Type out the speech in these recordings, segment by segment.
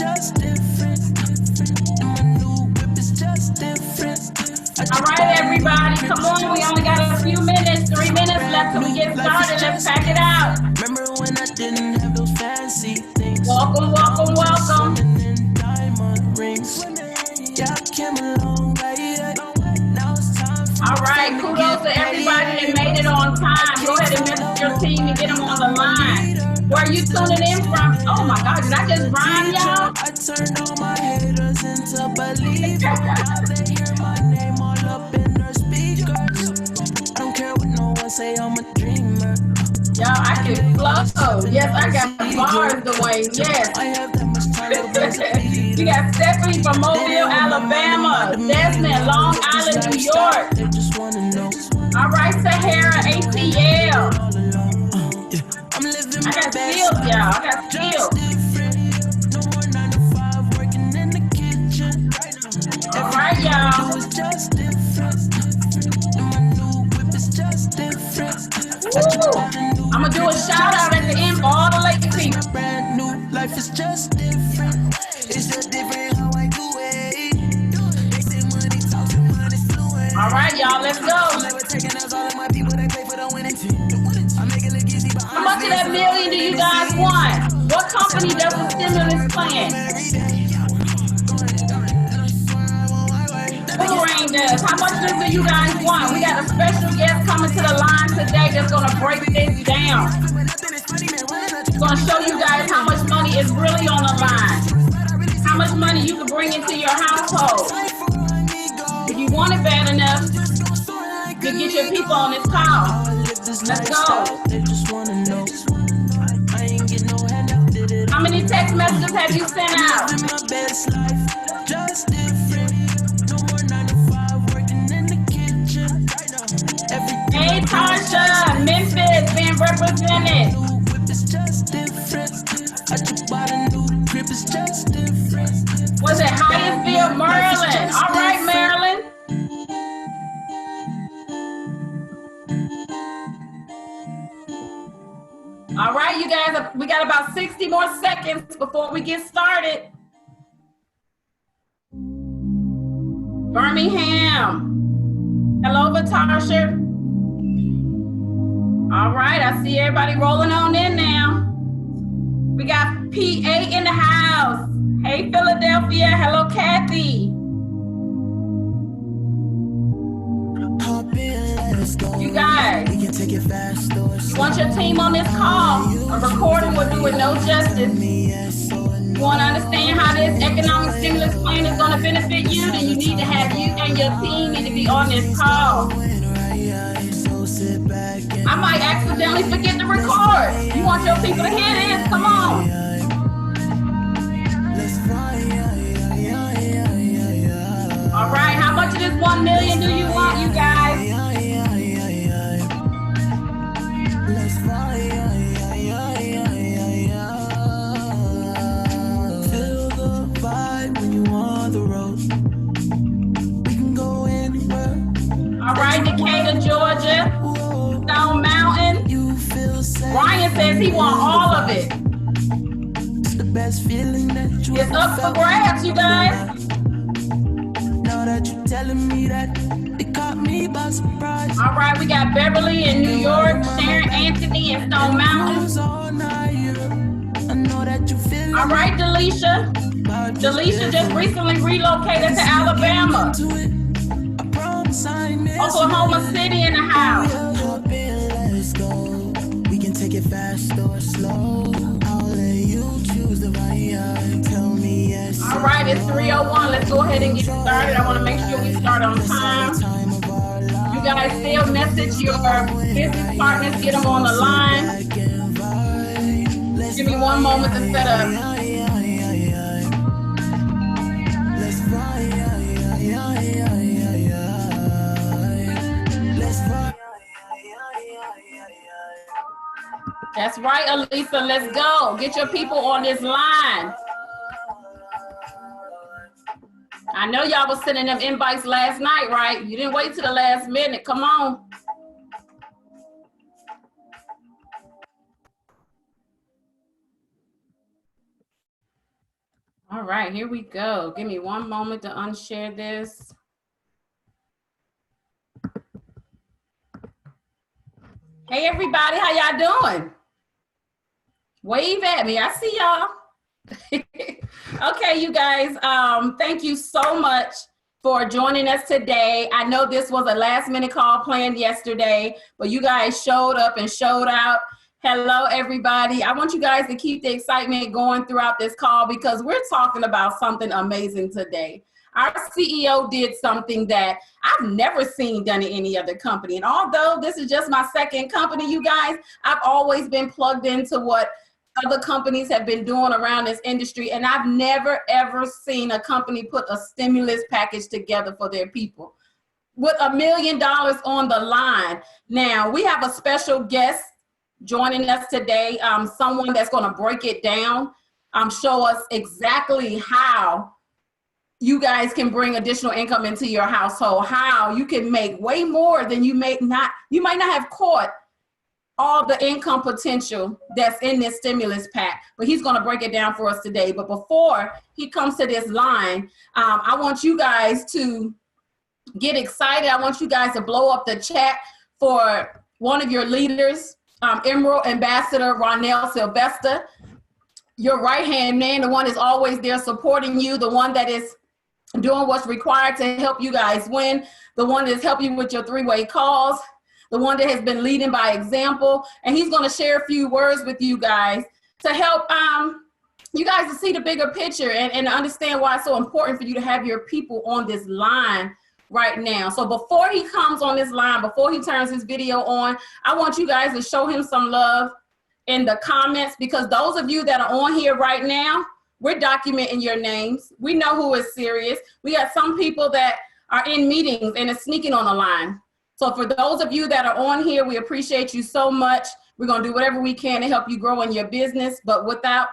just different. And my new whip is just different. All right, everybody, come on. We only got a few minutes, 3 minutes left till we get started. Let's pack it out. Remember when I didn't have those fancy things? Welcome, welcome, welcome. In diamond rings. Yeah, I came a long way. Now it's time for all right, kudos to everybody that made it on time. Go ahead and message your team and get them on the line. Where are you tuning in from? Oh my God, did I just rhyme, y'all? I turned all my haters into believers. They hear my name all up in their speakers. I don't care what no one say, I'm a dreamer. Y'all, I can flow. Yes, I got bars, Dwayne. Yes. I have that much time to We got Stephanie from Mobile, Alabama. Desmond, Long Island, New York. They just wanna know. All right, Sahara, ATL. I'm living I got skills, y'all. I got skills. No more 9 to 5 working in the kitchen. All right, y'all. It's just different. And my new whip is just different. I'm gonna do a shout out at the end for all the late people. Brand new life is just different. It's just different how I do it. They say money talks and money fluent. All right, y'all, let's go. How much of that million do you guys want? What company does the stimulus plan? Ibüümerang does. How much do you guys want? We got a special guest coming to the line today that's gonna break this down. Gonna show you guys how much money is really on the line. How much money you can bring into your household. If you want it bad enough, you get your people on this call. Let's go. How many text messages have you sent out? Hey, Tasha, Memphis being represented. Was it Hyattsville, Maryland? All right, Maryland. All right, you guys, we got about 60 more seconds before we get started. Birmingham. Hello, Vatasha. All right, I see everybody rolling on in now. We got PA in the house. Hey, Philadelphia. Hello, Kathy. You guys, you want your team on this call? A recording will do it no justice. You want to understand how this economic stimulus plan is going to benefit you, then you need to have you and your team need to be on this call. I might accidentally forget to record. You want your people to hear this? Come on. All right, how much of this 1 million do you want, you guys? Feel the vibe when you on the road. We can go anywhere. All right, Decatur, Georgia, Stone Mountain. Ryan says he wants all of it. It's the best feeling that you It's up for grabs, you guys. Now that you're telling me that, it caught me by surprise. All right, we got Beverly in New York, Sharon Anthony in Stone Mountain. I know that you feel. All right, Delisha. Delisha just recently relocated to Alabama. Oklahoma City in the house. We can take it fast or slow. I'll let you choose the vibe. Tell me yes. All right, it's 3:01. Let's go ahead and get started. I want to make sure we start on time. You guys still message your business partners, get them on the line. Give me one moment to set up. That's right, Elisa. Let's go. Get your people on this line. I know y'all was sending them invites last night, right? You didn't wait till the last minute. Come on. All right, here we go. Give me one moment to unshare this. Hey, everybody, how y'all doing? Wave at me. I see y'all. Okay, you guys, thank you so much for joining us today. I know this was a last minute call planned yesterday, but you guys showed up and showed out. Hello, everybody. I want you guys to keep the excitement going throughout this call because we're talking about something amazing today. Our CEO did something that I've never seen done in any other company. And although this is just my second company, you guys, I've always been plugged into what other companies have been doing around this industry. And I've never, ever seen a company put a stimulus package together for their people with $1 million on the line. Now, we have a special guest joining us today, someone that's going to break it down, show us exactly how you guys can bring additional income into your household, how you can make way more than you might not have caught all the income potential that's in this stimulus pack, but he's going to break it down for us today. But before he comes to this line, I want you guys to get excited. I want you guys to blow up the chat for one of your leaders, Emerald Ambassador Ronell Sylvester, your right-hand man, the one that's always there supporting you, the one that is doing what's required to help you guys win, the one that's helping you with your three-way calls, the one that has been leading by example. And he's going to share a few words with you guys to help you guys to see the bigger picture and understand why it's so important for you to have your people on this line right now. So before he comes on this line, before he turns his video on, I want you guys to show him some love in the comments, because those of you that are on here right now, we're documenting your names. We know who is serious. We got some people that are in meetings and are sneaking on the line. So for those of you that are on here, we appreciate you so much. We're going to do whatever we can to help you grow in your business. But without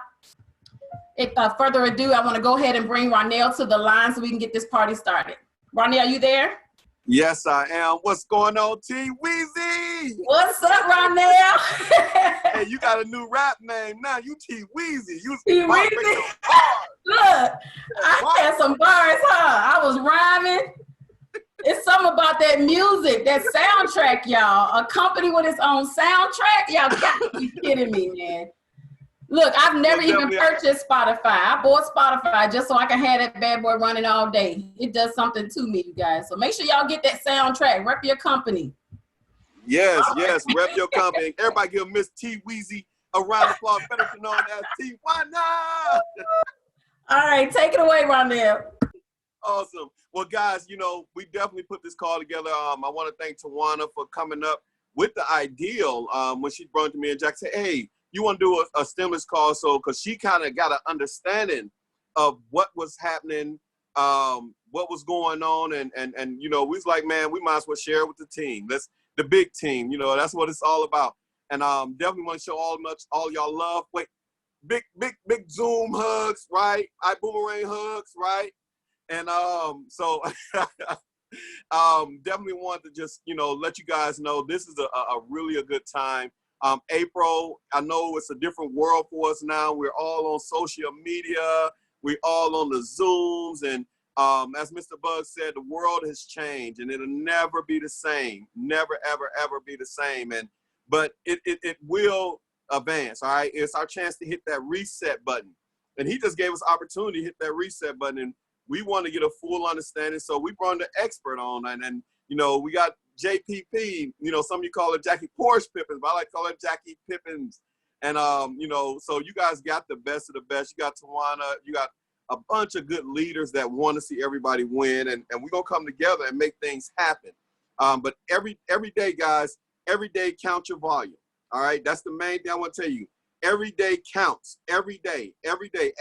further ado, I want to go ahead and bring Ronell to the line so we can get this party started. Ronell, are you there? Yes, I am. What's going on, T Weezy? What's up, Ronell? Hey, you got a new rap name now. You T Weezy. You T Weezy. Look, I had some bars, huh? I was rhyming. It's something about that music, that soundtrack, y'all. A company with its own soundtrack? Y'all got to be kidding me, man. Look, I've never even purchased Spotify. I bought Spotify just so I can have that bad boy running all day. It does something to me, you guys. So make sure y'all get that soundtrack. Rep your company. Yes, yes, rep your company. Everybody give Miss T Weezy a round of applause, better known as T. Why not? All right, take it away, Ronell. Awesome. Well, guys, you know, we definitely put this call together. I want to thank Tawana for coming up with the ideal when she brought it to me, and Jack said, hey, you want to do a stimulus call? So, because she kind of got an understanding of what was happening, what was going on, and you know, we was like, man, we might as well share it with the team. That's the big team. You know, that's what it's all about. And definitely want to show all y'all love. Wait, big Zoom hugs, right? Ibüümerang hugs, right? And so definitely want to just, you know, let you guys know this is a really a good time. April, I know it's a different world for us now. We're all on social media. We're all on the Zooms. And as Mr. Bug said, the world has changed and it'll never be the same. Never, ever, ever be the same. But it will advance, all right? It's our chance to hit that reset button. And he just gave us opportunity to hit that reset button. And we want to get a full understanding. So we brought an expert on. And you know, we got JPP, you know, some of you call it Jackie Porsche Pippins, but I like to call it Jackie Pippins. And, you know, so you guys got the best of the best. You got Tawana, you got a bunch of good leaders that want to see everybody win. And we're going to come together and make things happen. But every day, guys, every day count your volume. All right. That's the main thing I want to tell you. Every day counts. Every day,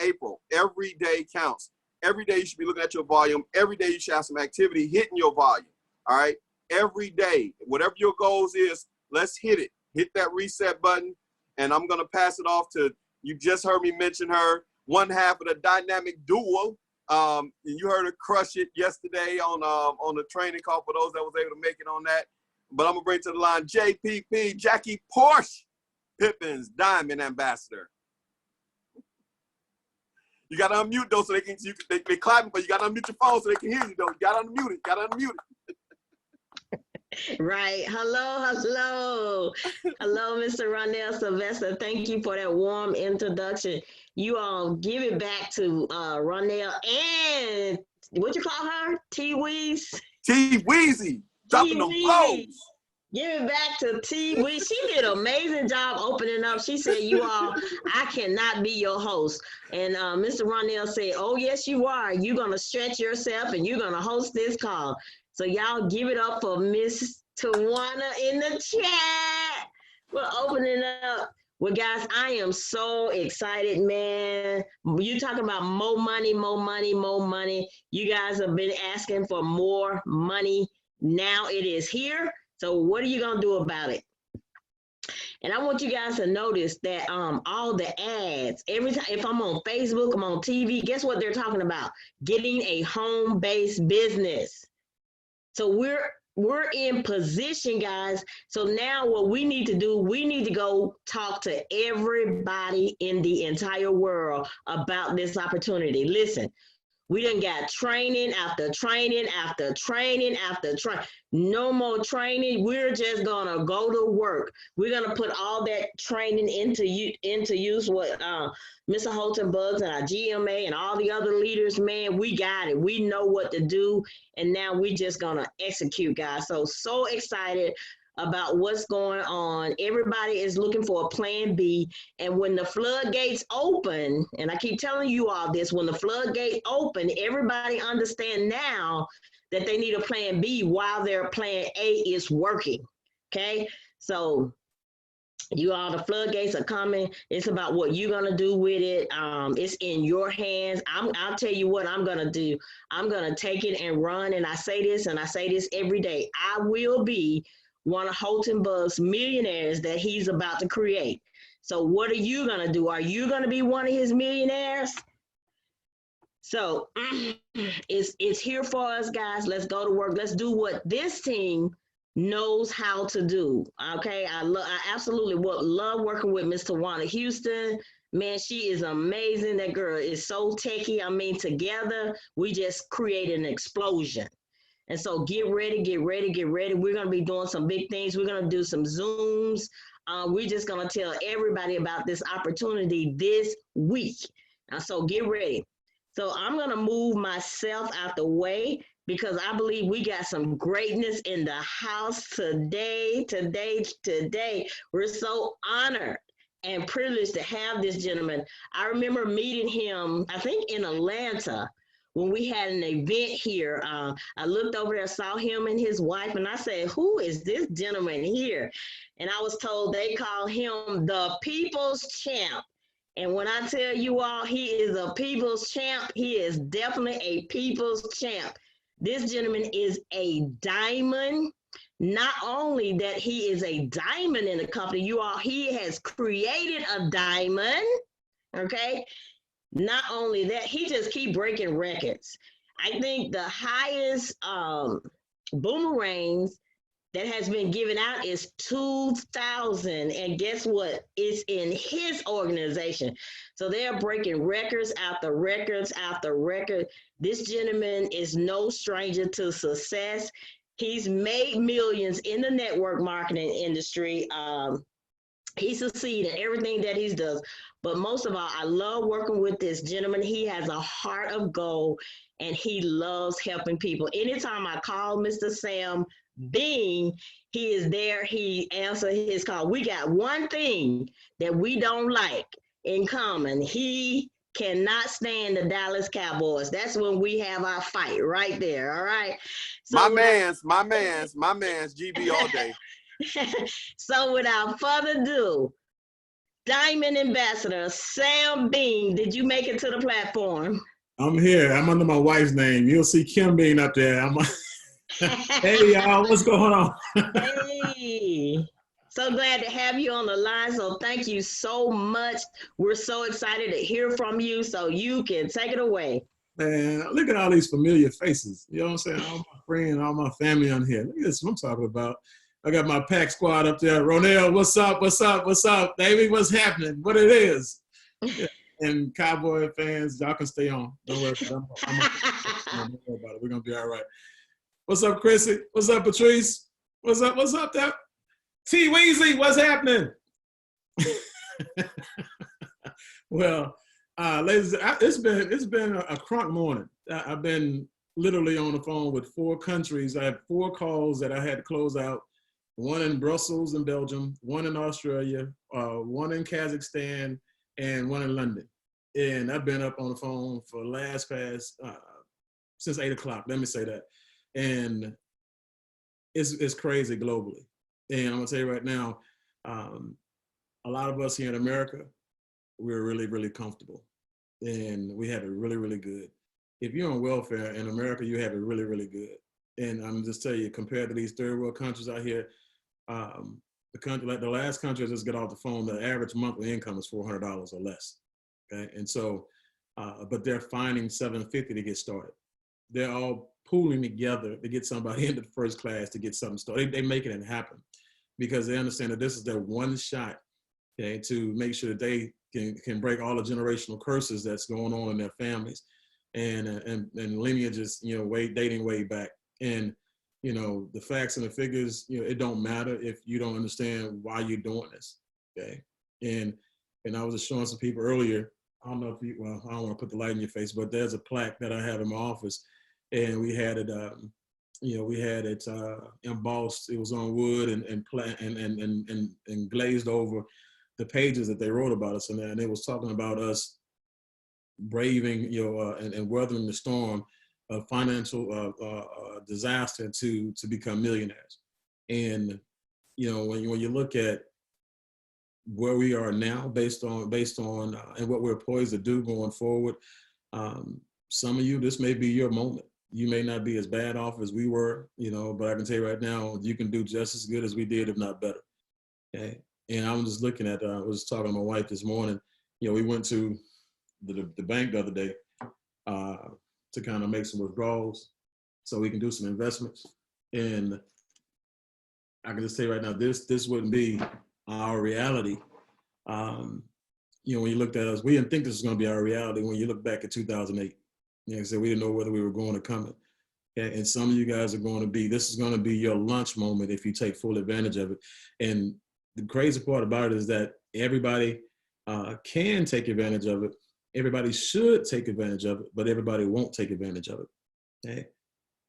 April, every day counts. Every day you should be looking at your volume. Every day you should have some activity hitting your volume. All right. Every day, whatever your goals is, let's hit it. Hit that reset button. And I'm going to pass it off to, you just heard me mention her, one half of the dynamic duo. You heard her crush it yesterday on the training call for those that was able to make it on that. But I'm going to bring to the line JPP, Jackie Porsche Pippins, Diamond Ambassador. You got to unmute though, so they can they clapping, but you got to unmute your phone so they can hear you though. You got to unmute it. Got to unmute it. Right. Hello, hello. Hello, Mr. Ronell Sylvester. Thank you for that warm introduction. You all give it back to Ronell and what you call her? T-Weez? T-Weezy. Dropping them flows. Give it back to T-Weez. She did an amazing job opening up. She said, you all, I cannot be your host. And Mr. Ronell said, oh, yes, you are. You're going to stretch yourself and you're going to host this call. So y'all give it up for Miss Tawana in the chat. We're opening up. Well, guys, I am so excited, man. You talking about more money, more money, more money. You guys have been asking for more money. Now it is here. So what are you going to do about it? And I want you guys to notice that all the ads, every time, if I'm on Facebook, I'm on TV, guess what they're talking about? Getting a home-based business. So we're in position, guys. So now what we need to do, we need to go talk to everybody in the entire world about this opportunity. Listen, we done got training after training after training after training. No more training. We're just gonna go to work. We're gonna put all that training into use. What Mr. Holton Bugs and our GMA and all the other leaders, man, we got it. We know what to do, and now we just gonna execute, guys. So excited about what's going on. Everybody is looking for a plan B. And when the floodgates open, and I keep telling you all this, when the floodgates open, everybody understand now that they need a plan B while their plan A is working, okay? So you all, the floodgates are coming. It's about what you're gonna do with it. It's in your hands. I'll tell you what I'm gonna do. I'm gonna take it and run, and I say this every day. I will be one of Holton Bugs' millionaires that he's about to create. So what are you gonna do? Are you gonna be one of his millionaires? So it's here for us, guys. Let's go to work. Let's do what this team knows how to do. Okay, I absolutely love working with Miss Tawana Houston. Man, she is amazing. That girl is so techie. I mean, together we just created an explosion. And so get ready, get ready, get ready. We're going to be doing some big things. We're going to do some Zooms. We're just going to tell everybody about this opportunity this week. So get ready. So I'm going to move myself out the way because I believe we got some greatness in the house today. We're so honored and privileged to have this gentleman. I remember meeting him, I think in Atlanta, when we had an event here. I looked over there, saw him and his wife, and I said, who is this gentleman here? And I was told they call him the People's Champ. And when I tell you all, he is a people's champ, he is definitely a people's champ. This gentleman is a diamond. Not only that he is a diamond in the company, you all, he has created a diamond, okay? Not only that, he just keep breaking records. I think the highest boomerangs that has been given out is 2,000. And guess what? It's in his organization. So they're breaking records after records after record. This gentleman is no stranger to success. He's made millions in the network marketing industry. He succeeds in everything that he does. But most of all, I love working with this gentleman. He has a heart of gold and he loves helping people. Anytime I call Mr. Sam Bean, he is there. He answers his call. We got one thing that we don't like in common. He cannot stand the Dallas Cowboys. That's when we have our fight right there. All right. So my man's GB all day. So without further ado, Diamond Ambassador Sam Bean, did you make it to the platform? I'm here. I'm under my wife's name. You'll see Kim Bean up there. Hey, y'all, what's going on? Hey, so glad to have you on the line. So thank you so much. We're so excited to hear from you. So you can take it away. Man, look at all these familiar faces. You know what I'm saying? All my friends, all my family on here. Look at this, what I'm talking about. I got my pack squad up there. Ronell, what's up? What's up? What's up? Baby, what's happening? What it is? Yeah. and Cowboy fans, y'all can stay on. Don't worry. Don't worry about it. We're gonna be all right. What's up, Chrissy? What's up, Patrice? What's up? What's up, there? T Weezy, what's happening? Well, ladies, it's been a crunk morning. I've been literally on the phone with 4 countries. I had 4 calls that I had to close out. One in Brussels in Belgium, one in Australia, one in Kazakhstan, and one in London. And I've been up on the phone for since 8 o'clock. Let me say that. And it's crazy globally. And I'm gonna tell you right now, a lot of us here in America, we're really, really comfortable. And we have it really, really good. If you're on welfare in America, you have it really, really good. And I'm just telling you, compared to these third world countries out here, the country, like the last country I just got off the phone, the average monthly income is $400 or less. Okay, and so, but they're finding $750 to get started. They're all pooling together to get somebody into the first class to get something started. They're making it happen because they understand that this is their one shot, okay, to make sure that they can break all the generational curses that's going on in their families and lineages, you know, dating way back. And you know, the facts and the figures, you know, it don't matter if you don't understand why you're doing this, okay? And I was just showing some people earlier, I don't know if you, well, I don't want to put the light in your face, but there's a plaque that I have in my office, and we had it, you know, we had it embossed. It was on wood and glazed over the pages that they wrote about us, and it was talking about us braving, you know, and weathering the storm of financial disaster to become millionaires. And you know, when you look at where we are now, based on and what we're poised to do going forward, some of you, this may be your moment. You may not be as bad off as we were, you know, but I can tell you right now, you can do just as good as we did, if not better. Okay. And I'm just looking at, I was talking to my wife this morning. You know, we went to the bank the other day to kind of make some withdrawals so we can do some investments. And I can just say right now, this wouldn't be our reality. You know, when you looked at us, we didn't think this was going to be our reality when you look back at 2008. You know, I said we didn't know whether we were going to come. And some of you guys are going to be, this is going to be your lunch moment if you take full advantage of it. And the crazy part about it is that everybody can take advantage of it. Everybody should take advantage of it, but everybody won't take advantage of it. Okay?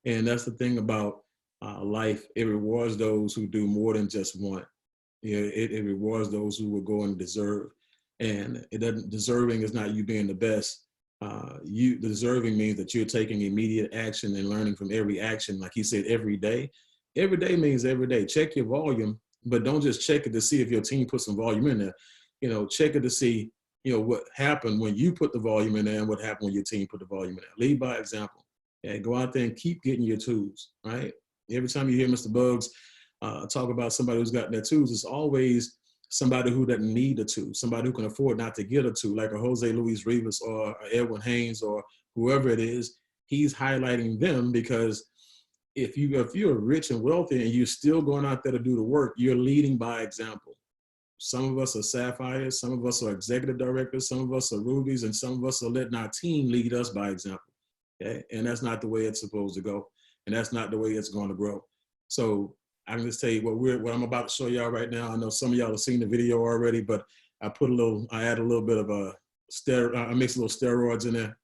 And that's the thing about life. It rewards those who do more than just want. You know, it rewards those who will go and deserve. And it doesn't, deserving is not you being the best. Deserving means that you're taking immediate action and learning from every action. Like he said, every day. Every day means every day. Check your volume, but don't just check it to see if your team put some volume in there. You know, check it to see, you know, what happened when you put the volume in there and what happened when your team put the volume in there. Lead by example. Okay? Go out there and keep getting your tools, right? Every time you hear Mr. Bugs talk about somebody who's gotten their tools, it's always somebody who doesn't need a tool, somebody who can afford not to get a tool, like a Jose Luis Rivas or Edwin Haynes or whoever it is. He's highlighting them because if you're rich and wealthy and you're still going out there to do the work, you're leading by example. Some of us are sapphires, some of us are executive directors, some of us are rubies, and some of us are letting our team lead us by example. Okay? And that's not the way it's supposed to go. And that's not the way it's going to grow. So I can just tell you what I'm about to show y'all right now. I know some of y'all have seen the video already, but I add a little bit of I mix a little steroids in there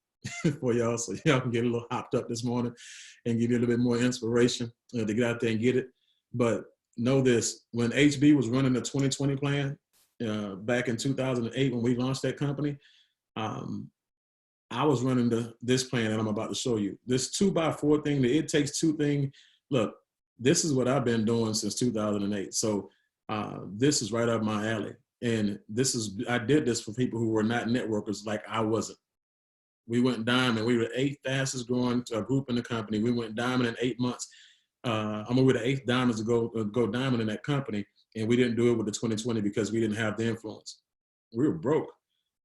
for y'all, so y'all can get a little hopped up this morning and give you a little bit more inspiration to get out there and get it. But know this, when HB was running the 2020 plan back in 2008, when we launched that company, I was running this plan that I'm about to show you. This 2x4 thing, the it takes two thing. Look, this is what I've been doing since 2008. So this is right up my alley. And I did this for people who were not networkers like I wasn't. We went diamond. We were the 8th fastest growing group in the company. We went diamond in 8 months. We were the 8th diamonds to go diamond in that company. And we didn't do it with the 2020 because we didn't have the influence. We were broke.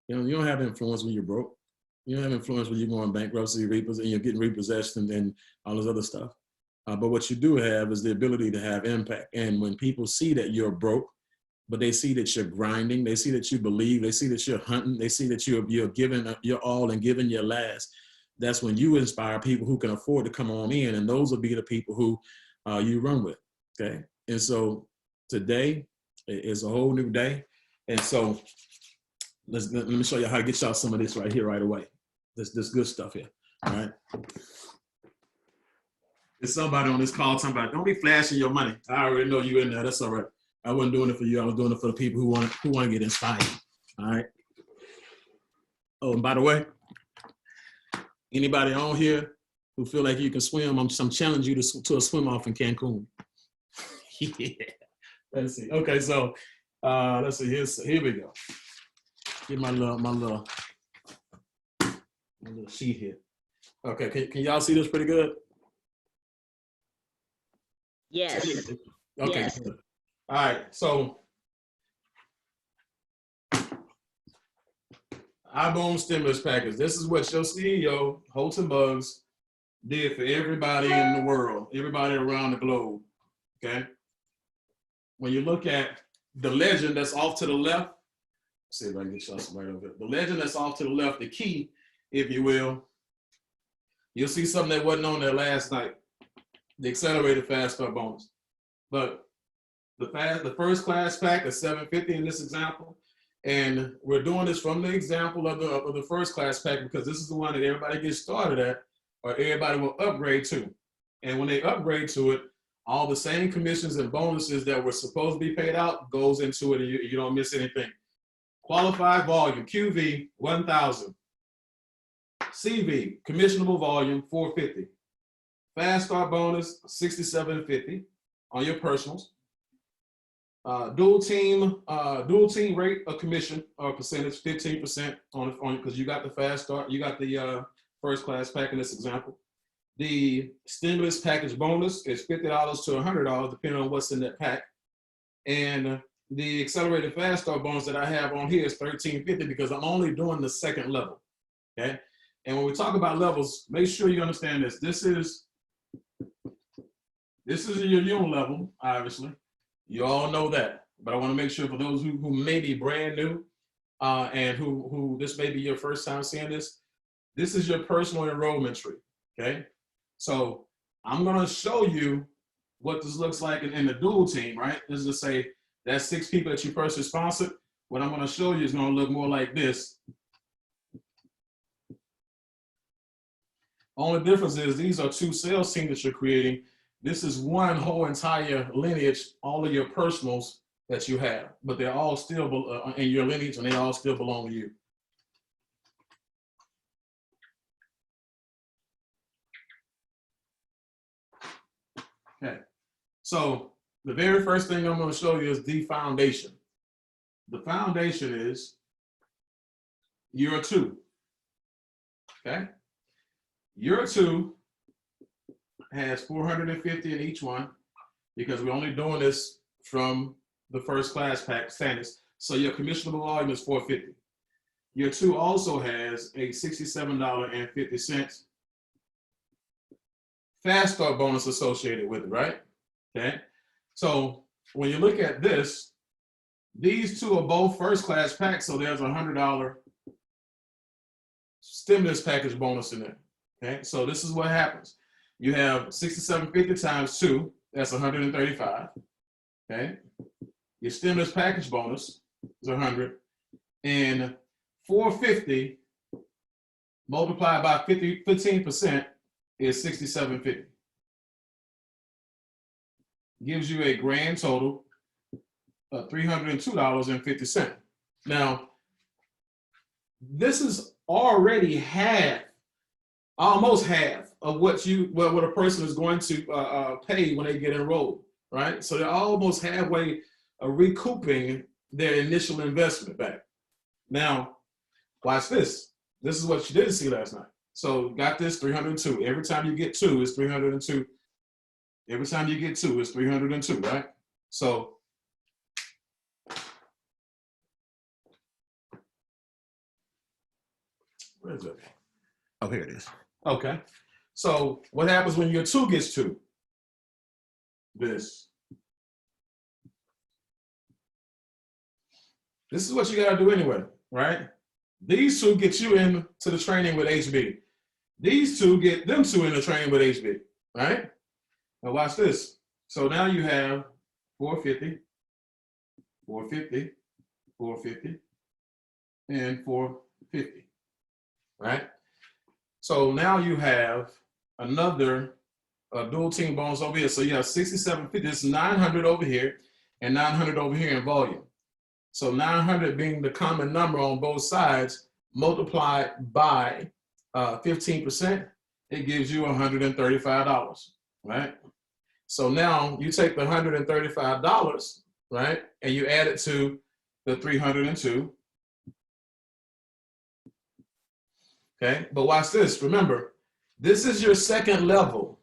You know, you don't have influence when you're broke. You don't have influence when you're going bankruptcy, and you're getting repossessed and all this other stuff. But what you do have is the ability to have impact. And when people see that you're broke, but they see that you're grinding. They see that you believe. They see that you're hunting. They see that you're giving your all and giving your last. That's when you inspire people who can afford to come on in, and those will be the people who you run with, okay? And so today is a whole new day, and so let me show you how to get y'all some of this right here right away. This good stuff here, all right? There's somebody on this call talking about, don't be flashing your money. I already know you in there. That's all right. I wasn't doing it for you. I was doing it for the people who want to get inspired, all right? Oh, and by the way, anybody on here who feel like you can swim, I'm challenging you to a swim off in Cancun. Yeah. Let's see. Okay, so let's see. Here we go. Get my little sheet here. Okay, can y'all see this pretty good? Yes. Okay. Yes. Good. All right. So Ibüümerang stimulus package. This is what your CEO, Holton Bugs, did for everybody in the world, everybody around the globe. Okay. When you look at the legend that's off to the left, let's see if I can get y'all some right over here. The legend that's off to the left, the key, if you will, you'll see something that wasn't on there last night. The accelerated fast start bonus. But the first class pack is $750 in this example. And we're doing this from the example of the first class pack because this is the one that everybody gets started at or everybody will upgrade to. And when they upgrade to it, all the same commissions and bonuses that were supposed to be paid out goes into it and you don't miss anything. Qualified volume, QV, 1,000. CV, commissionable volume, 450. Fast start bonus, 67.50 on your personals. Dual team rate of commission or percentage, 15% on because you got the fast start, you got the first class pack in this example. The stimulus package bonus is $50 to $100 depending on what's in that pack. And the accelerated fast start bonus that I have on here is $13.50 because I'm only doing the second level. Okay. And when we talk about levels, make sure you understand this. This is your unit level, obviously. You all know that. But I want to make sure for those who may be brand new and who this may be your first time seeing this is your personal enrollment tree. Okay. So I'm going to show you what this looks like in the dual team, right? This is to say that's 6 people that you personally sponsored. What I'm going to show you is going to look more like this. Only difference is these are 2 sales teams that you're creating. This is one whole entire lineage, all of your personals that you have, but they're all still in your lineage and they all still belong to you. Okay, so the very first thing I'm going to show you is the foundation. The foundation is year 2. Okay, year 2 has 450 in each one because we're only doing this from the first class pack standards. So your commissionable volume is 450. Year 2 also has a $67.50 fast start bonus associated with it, right? Okay. So when you look at this, these 2 are both first class packs. So there's a $100 stimulus package bonus in there. Okay. So this is what happens. You have $67.50 times 2, that's $135. Okay. Your stimulus package bonus is $100. And $450 multiplied by 15% is $67.50. Gives you a grand total of $302.50. Now, this is already half, almost half of what a person is going to pay when they get enrolled, right? So they're almost halfway recouping their initial investment back. Now, watch this. This is what you didn't see last night. So got this 302. Every time you get 2, it's 302. Every time you get 2, it's 302, right? So where is it? Oh, here it is. Okay. So what happens when your 2 gets 2? This. This is what you got to do anyway, right? These two get you into the training with HB. These two get them two in the training with HB, right? Now watch this. So now you have 450, 450, 450, and 450, right? So now you have another dual team bonus over here. So you have 6750, it's 900 over here and 900 over here in volume. So 900 being the common number on both sides, multiplied by 15%, it gives you $135, right? So now you take the $135, right, and you add it to the 302. Okay, but watch this. Remember, this is your second level.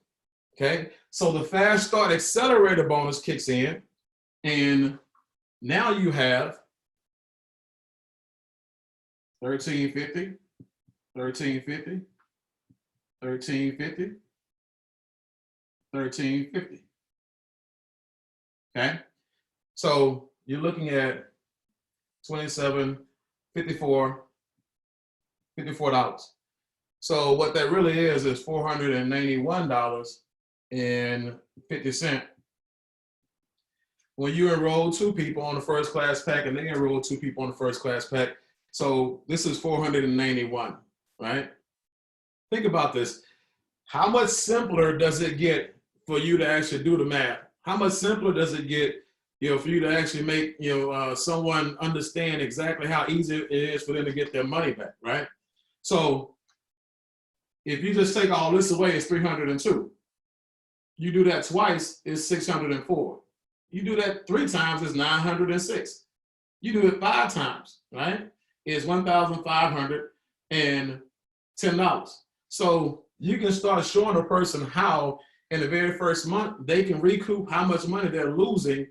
Okay, so the fast start accelerator bonus kicks in, and now you have 1350, 1350, 1350, 1350. Okay, so you're looking at $27, $54. So what that really is $491.50. When you enroll 2 people on the first class pack and they enroll 2 people on the first class pack, so this is $491, right? Think about this. How much simpler does it get for you to actually do the math? How much simpler does it get, for you to actually make, someone understand exactly how easy it is for them to get their money back, right? So if you just take all this away, it's 302. You do that twice, it's 604. You do that 3 times, it's 906. You do it 5 times, right? It's $1,510. So you can start showing a person how in the very first month they can recoup how much money they're losing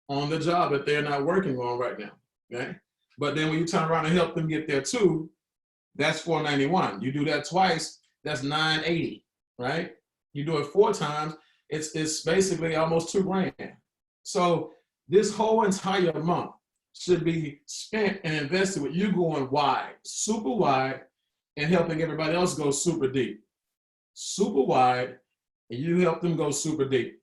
on the job that they're not working on right now, okay? But then when you turn around and help them get there too, that's $491. You do that twice, that's $980, right? You do it 4 times, it's basically almost $2,000. So this whole entire month should be spent and invested with you going wide, super wide, and helping everybody else go super deep. Super wide, and you help them go super deep.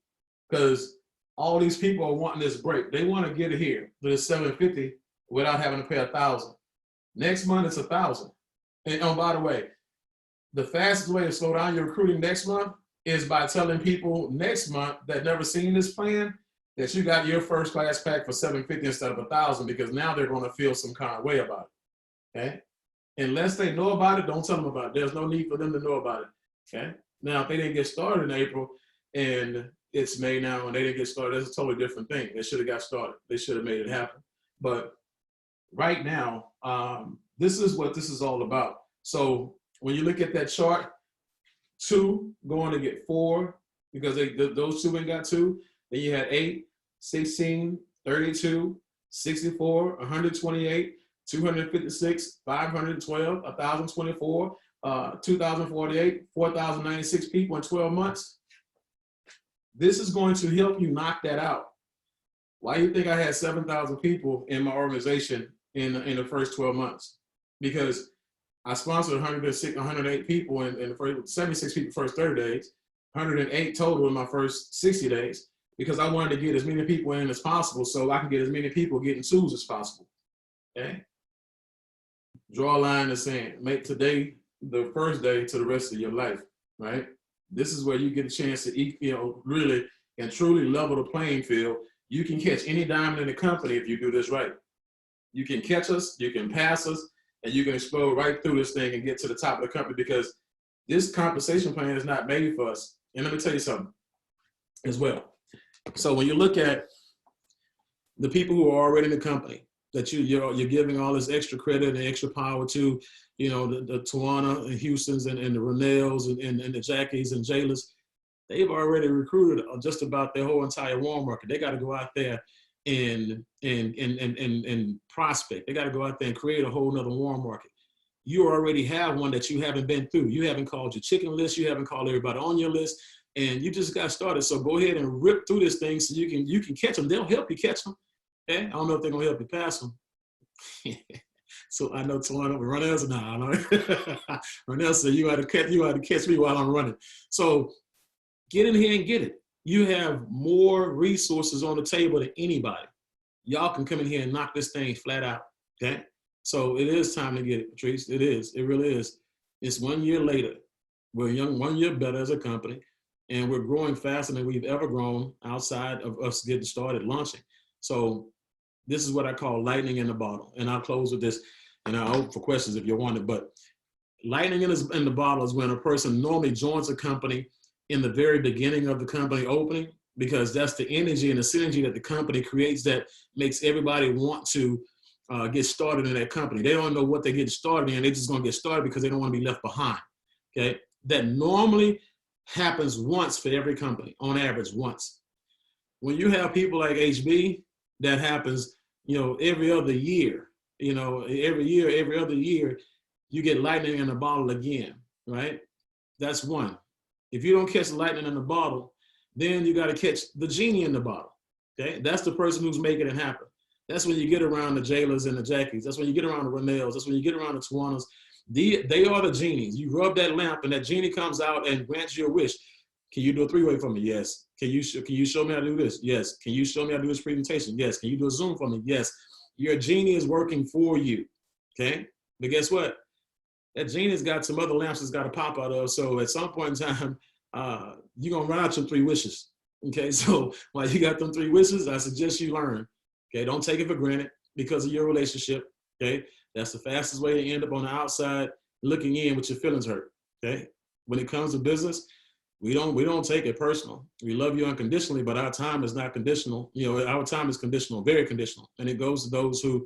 Because all these people are wanting this break. They want to get it here to the 750 without having to pay $1,000. Next month it's $1,000. And oh, by the way, the fastest way to slow down your recruiting next month is by telling people next month that never seen this plan that you got your first class pack for $750 instead of $1,000, because now they're going to feel some kind of way about it. Okay, unless they know about it, don't tell them about it. There's no need for them to know about it. Okay, now if they didn't get started in April and it's May now and they didn't get started, that's a totally different thing. They should have got started. They should have made it happen. But right now, this is what this is all about. So when you look at that chart, 2 going to get 4 because those 2 ain't got 2. Then you had 8, 16, 32, 64, 128, 256, 512, 1,024, 2,048, 4,096 people in 12 months. This is going to help you knock that out. Why do you think I had 7,000 people in my organization in the first 12 months? Because I sponsored 108 people in the first 76 people first 30 days, 108 total in my first 60 days, because I wanted to get as many people in as possible so I can get as many people getting tools as possible. Okay? Draw a line in the sand. Make today the first day to the rest of your life, right? This is where you get a chance to eat, really and truly level the playing field. You can catch any diamond in the company if you do this right. You can catch us, you can pass us, and you can explode right through this thing and get to the top of the company, because this compensation plan is not made for us. And let me tell you something as well. So when you look at the people who are already in the company, that you're giving all this extra credit and extra power to, the Tawana and Houstons and the Renells and the Jackies and Jaylas, they've already recruited just about their whole entire warm market. They got to go out there and prospect. They got to go out there and create a whole nother warm market. You already have one that you haven't been through. You haven't called your chicken list. You haven't called everybody on your list. And you just got started. So go ahead and rip through this thing so you can catch them. They'll help you catch them. Okay? I don't know if they're going to help you pass them. So I know Tawana will run else now. I know. Run else said you had to catch me while I'm running. So get in here and get it. You have more resources on the table than anybody. Y'all can come in here and knock this thing flat out. Okay. So it is time to get it, Patrice. It is. It really is. It's 1 year later. We're 1 year better as a company, and we're growing faster than we've ever grown outside of us getting started launching. So this is what I call lightning in the bottle. And I'll close with this, and I'll open for questions if you want it. But lightning in the bottle is when a person normally joins a company in the very beginning of the company opening, because that's the energy and the synergy that the company creates that makes everybody want to get started in that company. They don't know what they're getting started in. They're just going to get started because they don't want to be left behind. Okay. That normally happens once for every company, on average once. When you have people like HB, that happens, every other year, every other year, you get lightning in the bottle again, right? That's one. If you don't catch the lightning in the bottle, then you got to catch the genie in the bottle, okay? That's the person who's making it happen. That's when you get around the Jailers and the Jackies. That's when you get around the Renells. That's when you get around the Tawanas. They are the genies. You rub that lamp and that genie comes out and grants you a wish. Can you do a three-way for me? Yes. Can you show me how to do this? Yes. Can you show me how to do this presentation? Yes. Can you do a Zoom for me? Yes. Your genie is working for you, okay? But guess what? That genie's got some other lamps that's got to pop out of. So at some point in time, you're going to run out your 3 wishes, okay? So while you got them 3 wishes, I suggest you learn, okay? Don't take it for granted because of your relationship, okay? That's the fastest way to end up on the outside looking in with your feelings hurt, okay? When it comes to business, we don't take it personal. We love you unconditionally, but our time is not conditional. Our time is conditional, very conditional, and it goes to those who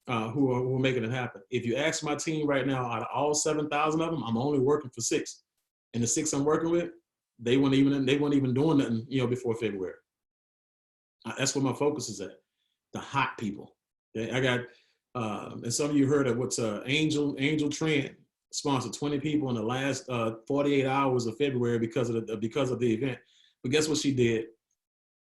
are making it happen. If you ask my team right now, out of all 7,000 of them, I'm only working for 6, and the 6 I'm working with, they weren't even doing nothing, before February. That's where my focus is at, the hot people. Okay, I got, and some of you heard of what's Angel Trend sponsored 20 people in the last 48 hours of February because of the event. But guess what she did?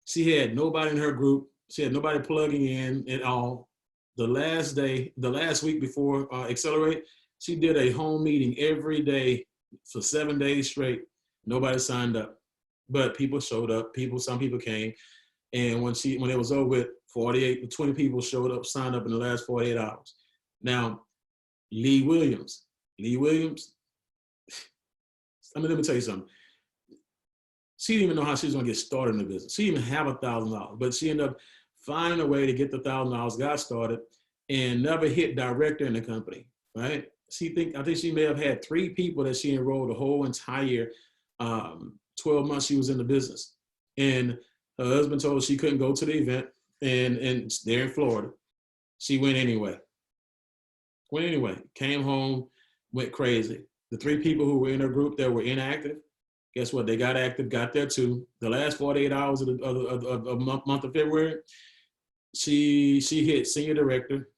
She had nobody in her group. She had nobody plugging in at all. The last week before Accelerate, she did a home meeting every day for 7 days straight. Nobody signed up, but people showed up. Some people came, and when it was over with, 20 people showed up, signed up in the last 48 hours. Now, Lee Williams. Let me tell you something. She didn't even know how she was going to get started in the business. She didn't even have $1,000, but she ended up finding a way to get the $1,000, got started, and never hit director in the company, right? I think she may have had 3 people that she enrolled the whole entire 12 months she was in the business. And her husband told her she couldn't go to the event, and they're in Florida. She went anyway. Came home, went crazy. The 3 people who were in her group that were inactive, guess what? They got active, got there too. The last 48 hours of the month of February, she hit senior director.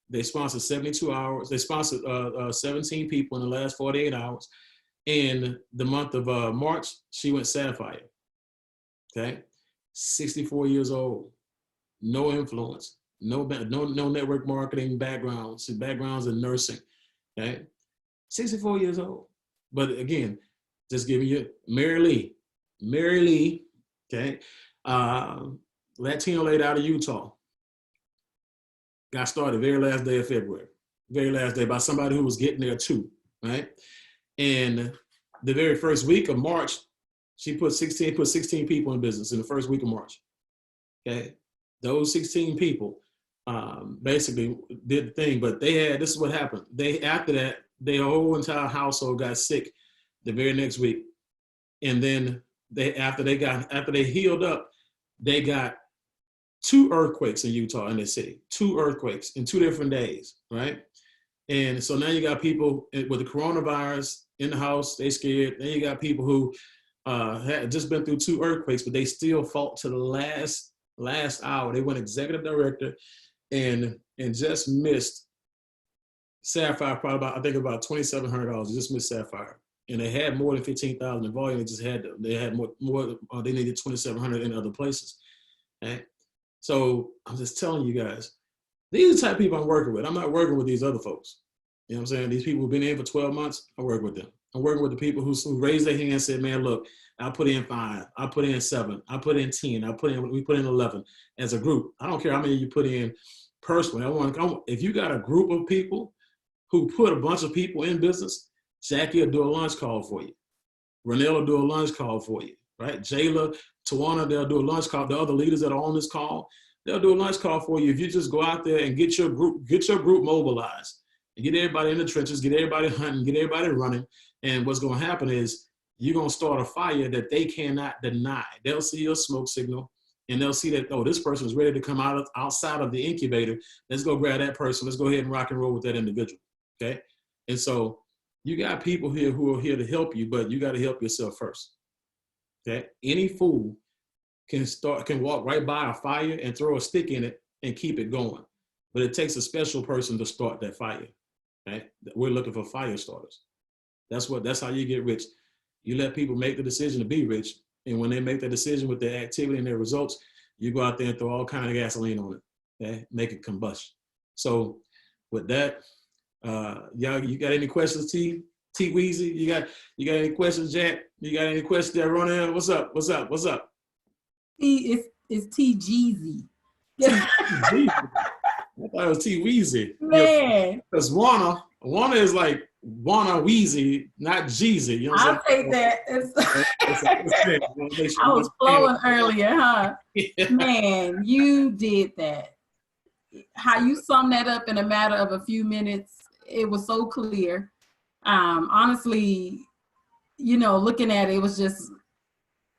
They sponsored 72 hours. They sponsored 17 people in the last 48 hours. In the month of March, she went Sapphire. Okay, 64 years old, no influence, no network marketing backgrounds. Backgrounds in nursing. Okay, 64 years old. But again, just giving you Mary Lee. Okay, Latino lady out of Utah. Got started very last day of February. Very last day by somebody who was getting there too, right? And the very first week of March, she put 16 people in business in the first week of March. Okay, those 16 people basically did the thing, but this is what happened. After that, their whole entire household got sick the very next week, and then after they healed up, they got 2 earthquakes in Utah in the city. 2 earthquakes in 2 different days, right? And so now you got people with the coronavirus in the house, they scared. Then you got people who had just been through 2 earthquakes, but they still fought to the last hour. They went executive director and just missed Sapphire probably about $2,700. Just missed Sapphire. And they had more than 15,000 in volume. They had more. They needed 2,700 in other places. Okay? So I'm just telling you guys, These are the type of people I'm working with. I'm not working with these other folks. You know what I'm saying? These people who've been in for 12 months, I work with them. I'm working with the people who raised their hand and said, man, look, I put in 5, I put in 7, I put in 10, we put in 11 as a group. I don't care how many you put in personally. If you got a group of people who put a bunch of people in business, Jackie will do a lunch call for you. Renelle will do a lunch call for you, right? Jayla, Tawana, they'll do a lunch call. The other leaders that are on this call, they'll do a lunch call for you. If you just go out there and get your group mobilized, and get everybody in the trenches, get everybody hunting, get everybody running. And what's going to happen is you're going to start a fire that they cannot deny. They'll see your smoke signal, and they'll see that, oh, this person is ready to come outside of the incubator. Let's go grab that person. Let's go ahead and rock and roll with that individual, okay? And so you got people here who are here to help you, but you got to help yourself first, okay? Any fool can walk right by a fire and throw a stick in it and keep it going. But it takes a special person to start that fire, okay? We're looking for fire starters. That's how you get rich. You let people make the decision to be rich, and when they make that decision with their activity and their results, you go out there and throw all kind of gasoline on it, okay? Make it combust. So with that, y'all, you got any questions, T Weezy? You got any questions, Jack? You got any questions there, Ronell? What's up? It's T Jeezy. I thought it was T Weezy. Man. Because Wana is like Wana Weezy, not Jeezy. You know I'll take that. I was flowing earlier, huh? Yeah. Man, you did that. How you summed that up in a matter of a few minutes, it was so clear. Honestly, you know, looking at it, it was just,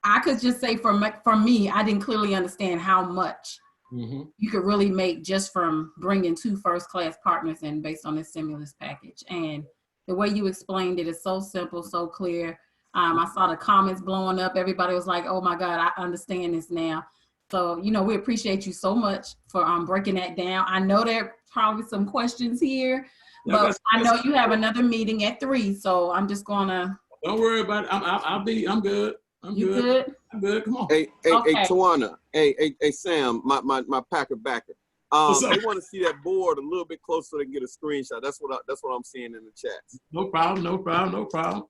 I could just say for me, I didn't clearly understand how much you could really make just from bringing 2 first-class partners in based on this stimulus package. And the way you explained it is so simple, so clear. I saw the comments blowing up. Everybody was like, oh my God, I understand this now. So, you know, we appreciate you so much for breaking that down. I know there are probably some questions here, but I know you have another meeting at 3, so I'm just gonna. Don't worry about it. I'm good. I'm good. Come on. Hey, Tawana. Hey, Sam, my Packer backer. They want to see that board a little bit closer so they can get a screenshot. That's what I'm seeing in the chat. No problem.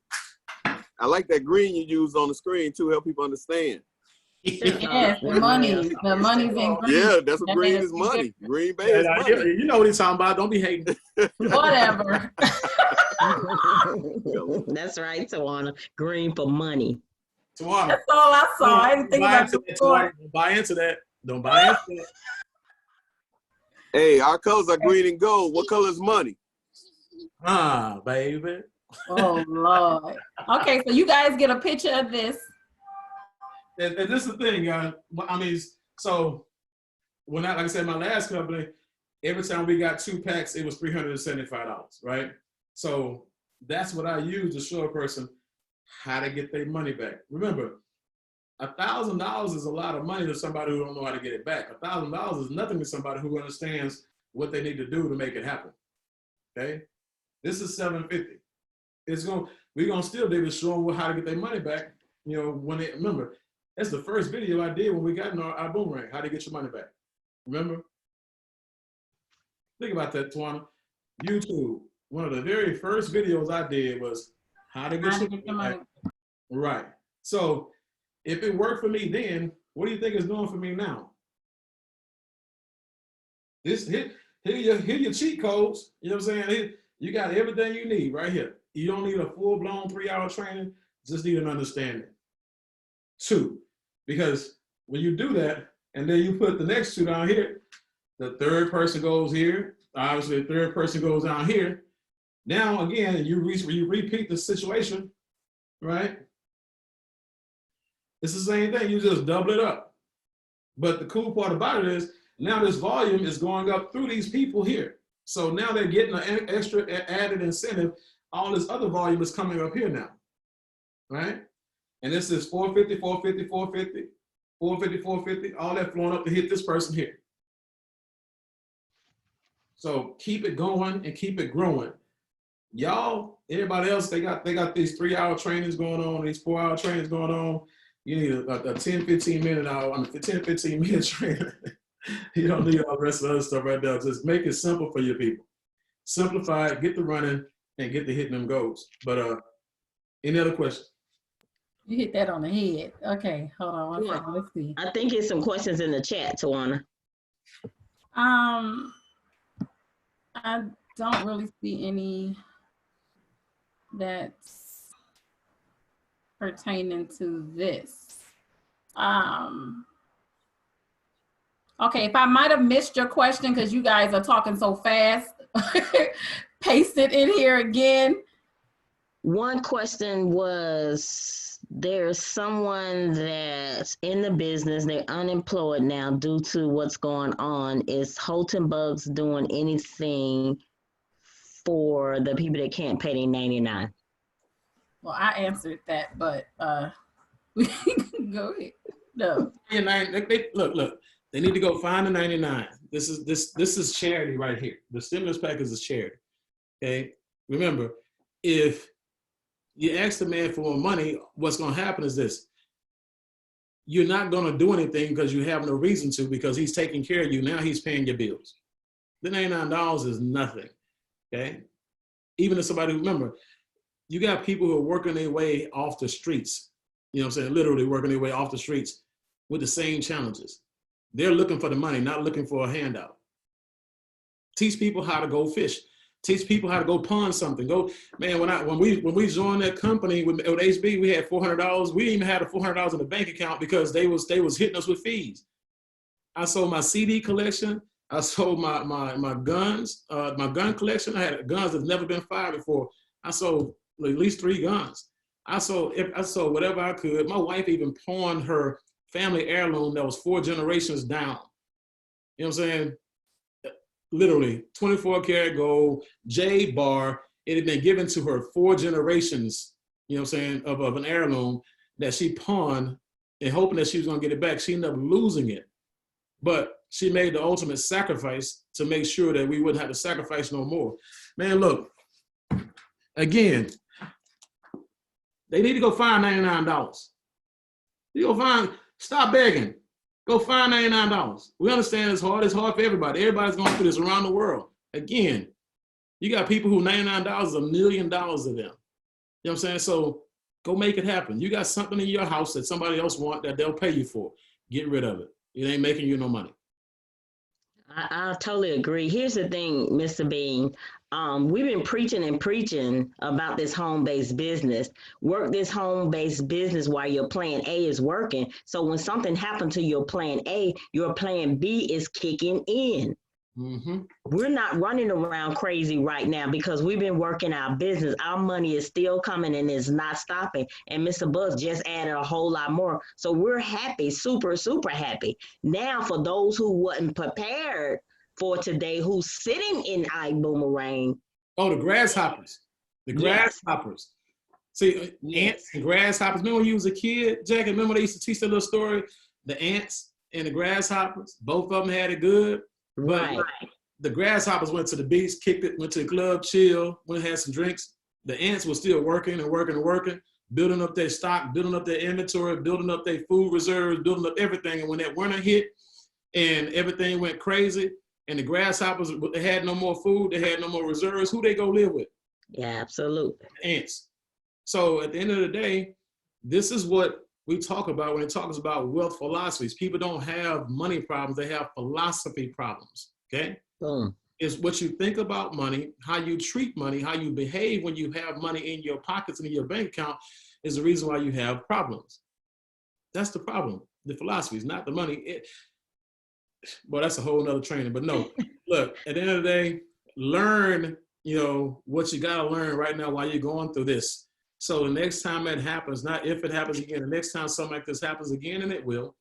I like that green you used on the screen too. Help people understand. Yes, the money's in green. Yeah, that's what green is money. Green Bay is money. You know what he's talking about. Don't be hating. Whatever. That's right, Tawana. Green for money. Tawana. That's all I saw. I didn't think about the report. Don't buy into that. Hey, our colors are green and gold. What color is money? Baby. Oh, Lord. Okay, so you guys get a picture of this. And this is the thing, guys. I mean, so like I said, my last company, every time we got 2 packs, it was $375, right? So that's what I use to show a person how to get their money back. Remember, $1,000 is a lot of money to somebody who don't know how to get it back. $1,000 is nothing to somebody who understands what they need to do to make it happen. Okay, this is $750. We're gonna still be able to show them how to get their money back. You know, remember, that's the first video I did when we got in our Ibüümerang, how to get your money back. Remember? Think about that, Tawana. YouTube, one of the very first videos I did was how to get your money back. Right. So if it worked for me then, what do you think it's doing for me now? Here your cheat codes. You know what I'm saying? You got everything you need right here. You don't need a full-blown 3-hour training, just need an understanding. 2, because when you do that, and then you put the next 2 down here, the third person goes here, obviously the third person goes down here. Now again, you repeat the situation, right? It's the same thing, you just double it up. But the cool part about it is, now this volume is going up through these people here. So now they're getting an extra added incentive. All this other volume is coming up here now, right? And this is 450, 450, 450, 450, 450, all that flowing up to hit this person here. So keep it going and keep it growing. Y'all, everybody else, they got these 3-hour trainings going on, these 4-hour trainings going on. You need a 10, 15 minute training. You don't need all the rest of the other stuff right now. Just make it simple for your people. Simplify it, get the running, and get the hitting them goals. But any other questions? You hit that on the head. Okay, hold on one second. Let's see. I think it's some questions in the chat, Tawana. I don't really see any that's pertaining to this. Okay, if I might have missed your question because you guys are talking so fast, paste it in here again. One question was, there's someone that's in the business, they're unemployed now due to what's going on. Is Holton Bugs doing anything for the people that can't pay their 99? Well, I answered that, but we can go ahead. No. Look. They need to go find the 99. This is charity right here. The stimulus package is charity. Okay. Remember, if you ask the man for more money, what's going to happen is this. You're not going to do anything because you have no reason to, because he's taking care of you. Now he's paying your bills. The $99 is nothing. Okay. Even if somebody, remember, you got people who are working their way off the streets. You know what I'm saying? Literally working their way off the streets with the same challenges. They're looking for the money, not looking for a handout. Teach people how to go fish. Teach people how to go pawn something. When we joined that company with HB, we had $400. We even had a $400 in the bank account because they was hitting us with fees. I sold my CD collection. I sold my guns, my gun collection. I had guns that's never been fired before. I sold at least 3 guns. I sold whatever I could. My wife even pawned her family heirloom that was 4 generations down. You know what I'm saying? Literally 24 karat gold, J bar. It had been given to her 4 generations, you know what I'm saying, of an heirloom that she pawned and hoping that she was gonna get it back. She ended up losing it. But she made the ultimate sacrifice to make sure that we wouldn't have to sacrifice no more. Man, look, again, they need to go find $99. Stop begging. Go find $99. We understand it's hard. It's hard for everybody. Everybody's going through this around the world. Again, you got people who $99 is $1 million of them. You know what I'm saying? So go make it happen. You got something in your house that somebody else wants that they'll pay you for. Get rid of it. It ain't making you no money. I totally agree. Here's the thing, Mr. Bean. We've been preaching about this home-based business. Work this home-based business while your plan A is working. So when something happens to your plan A, your plan B is kicking in. Mm-hmm. We're not running around crazy right now because we've been working our business. Our money is still coming and it's not stopping. And Mr. Buzz just added a whole lot more. So we're happy, super, super happy. Now, for those who wasn't prepared for today, who's sitting in Ibüümerang. Oh, the grasshoppers. The grasshoppers. See, ants and grasshoppers. Remember when you was a kid, Jack? Remember they used to teach that little story? The ants and the grasshoppers, both of them had it good. Right. But the grasshoppers went to the beach, kicked it, went to the club, chill, went and had some drinks. The ants were still working, building up their stock, building up their inventory, building up their food reserves, building up everything. And when that winter hit and everything went crazy and the grasshoppers had no more food, they had no more reserves, who they go live with? Yeah, absolutely. Ants. So at the end of the day, this is what we talk about when it talks about wealth philosophies. People don't have money problems, they have philosophy problems, okay? It's what you think about money, how you treat money, how you behave when you have money in your pockets and in your bank account is the reason why you have problems. That's the problem. The philosophy is not the money. Well, that's a whole nother training, but no, look, at the end of the day, learn, what you gotta learn right now while you're going through this. So the next time that happens, not if it happens again, the next time something like this happens again, and it will,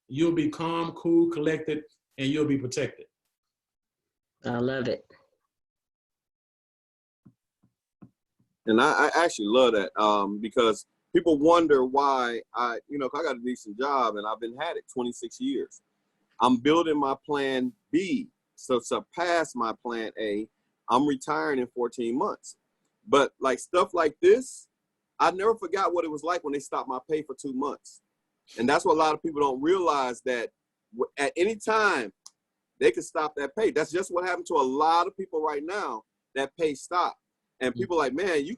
you'll be calm, cool, collected, and you'll be protected. I love it. And I actually love that because people wonder why I got a decent job and I've been had it 26 years. I'm building my plan B to surpass my plan A. I'm retiring in 14 months. But like stuff like this, I never forgot what it was like when they stopped my pay for 2 months. And that's what a lot of people don't realize, that at any time, they could stop that pay. That's just what happened to a lot of people right now. That pay stopped. And people like, man, you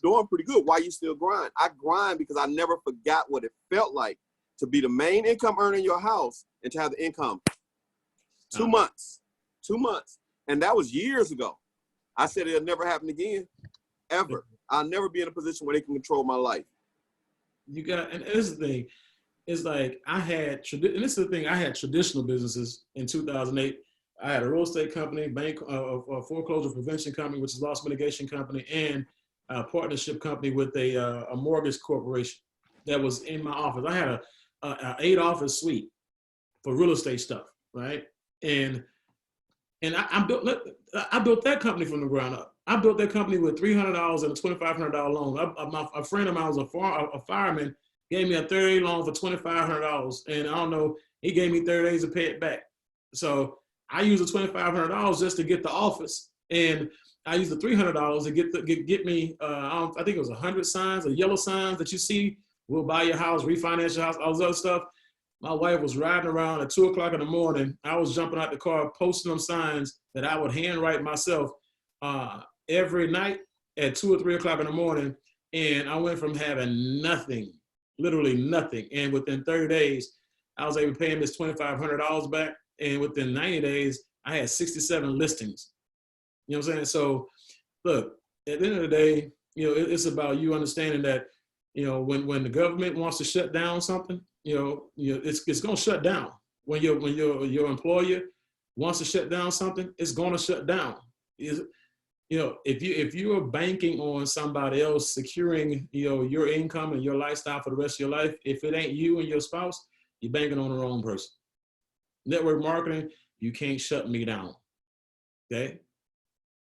doing pretty good. Why you still grind? I grind because I never forgot what it felt like to be the main income earner in your house and to have the income. 2 months. And that was years ago. I said it'll never happen again, ever. I'll never be in a position where they can control my life. And this is the thing. It's like I had traditional businesses in 2008. I had a real estate company, bank, a foreclosure prevention company, which is loss mitigation company, and a partnership company with a mortgage corporation that was in my office. I had a 8-office suite for real estate stuff, right? And I built that company from the ground up. I built that company with $300 and a $2,500 loan. A friend of mine was a fireman, gave me a 30-day loan for $2,500, and I don't know, he gave me 30 days to pay it back. So I used the $2,500 just to get the office, and I used the $300 to get me. I think it was 100 signs, the yellow signs that you see. We'll buy your house, refinance your house, all this other stuff. My wife was riding around at 2 o'clock in the morning. I was jumping out the car, posting them signs that I would handwrite myself every night at 2 or 3 o'clock in the morning. And I went from having nothing, literally nothing. And within 30 days, I was able to pay him his $2,500 back. And within 90 days, I had 67 listings. You know what I'm saying? So look, at the end of the day, it's about you understanding that, when the government wants to shut down something, it's going to shut down. When your employer wants to shut down something, it's going to shut down. If you are banking on somebody else securing, your income and your lifestyle for the rest of your life, if it ain't you and your spouse, you're banking on the wrong person. Network marketing, you can't shut me down. Okay?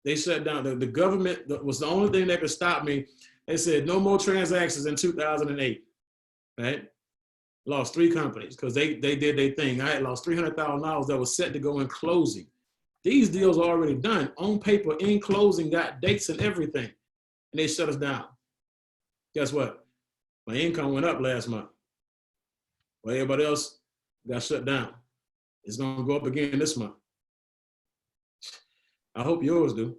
They shut down. The government was the only thing that could stop me. They said no more transactions in 2008. Right? Lost 3 companies because they did their thing. I had lost $300,000 that was set to go in closing. These deals are already done on paper, in closing, got dates and everything, and they shut us down. Guess what? My income went up last month. Well, everybody else got shut down. It's going to go up again this month. I hope yours do.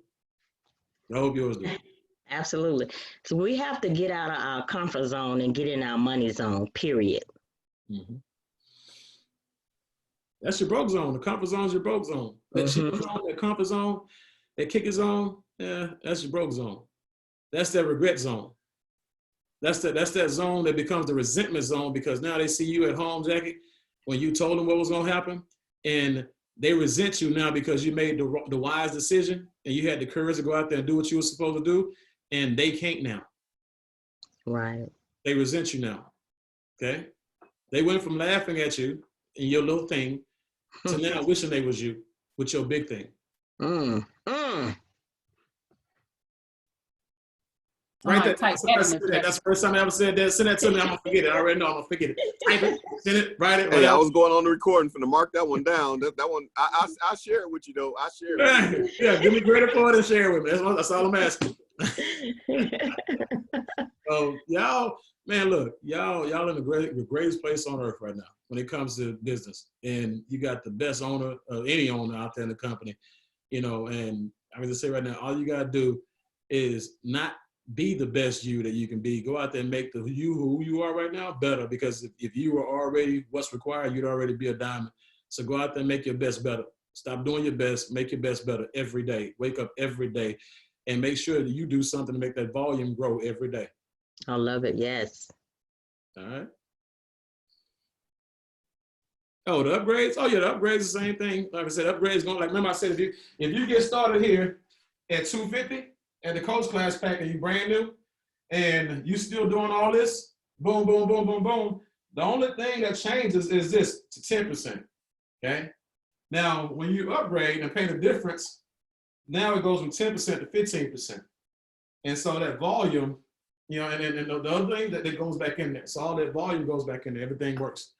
Absolutely. So we have to get out of our comfort zone and get in our money zone, period. Mm-hmm. That's your broke zone. The comfort zone is your broke zone. That cheap zone, that comfort zone, that kicker zone, yeah, that's your broke zone. That's that regret zone. That's that zone that becomes the resentment zone because now they see you at home, Jackie, when you told them what was going to happen, and they resent you now because you made the wise decision and you had the courage to go out there and do what you were supposed to do, and they can't now. Right. They resent you now. Okay? They went from laughing at you and your little thing to now wishing they was you with your big thing. Right, that's the first time I ever said that. Send that to me. I'm gonna forget it. I already know I'm gonna forget it. Type it, send it, write it. Hey, I was going on the recording for to mark that one down. That one, I share it with you though. I share it. With you. Yeah, give me credit for it and share it with me. That's all I'm asking. So y'all, man, look, y'all in the greatest place on earth right now when it comes to business, and you got the best owner, any owner out there in the company, and I'm gonna say right now, all you gotta do is not be the best you that you can be. Go out there and make the you who you are right now better, because if you were already what's required, you'd already be a diamond. So go out there and make your best better. Stop doing your best, make your best better every day. Wake up every day and make sure that you do something to make that volume grow every day. I love it. Yes. All right. Oh, the upgrades? Oh yeah, the upgrades the same thing. Like I said, upgrades going, like remember I said, if you get started here at $250 at the coach class pack and you brand new and you still doing all this, boom, boom, boom, boom, boom. The only thing that changes is this to 10%. Okay. Now, when you upgrade and pay the difference, now it goes from 10% to 15%. And so that volume, and the other thing that goes back in there. So all that volume goes back in there. Everything works.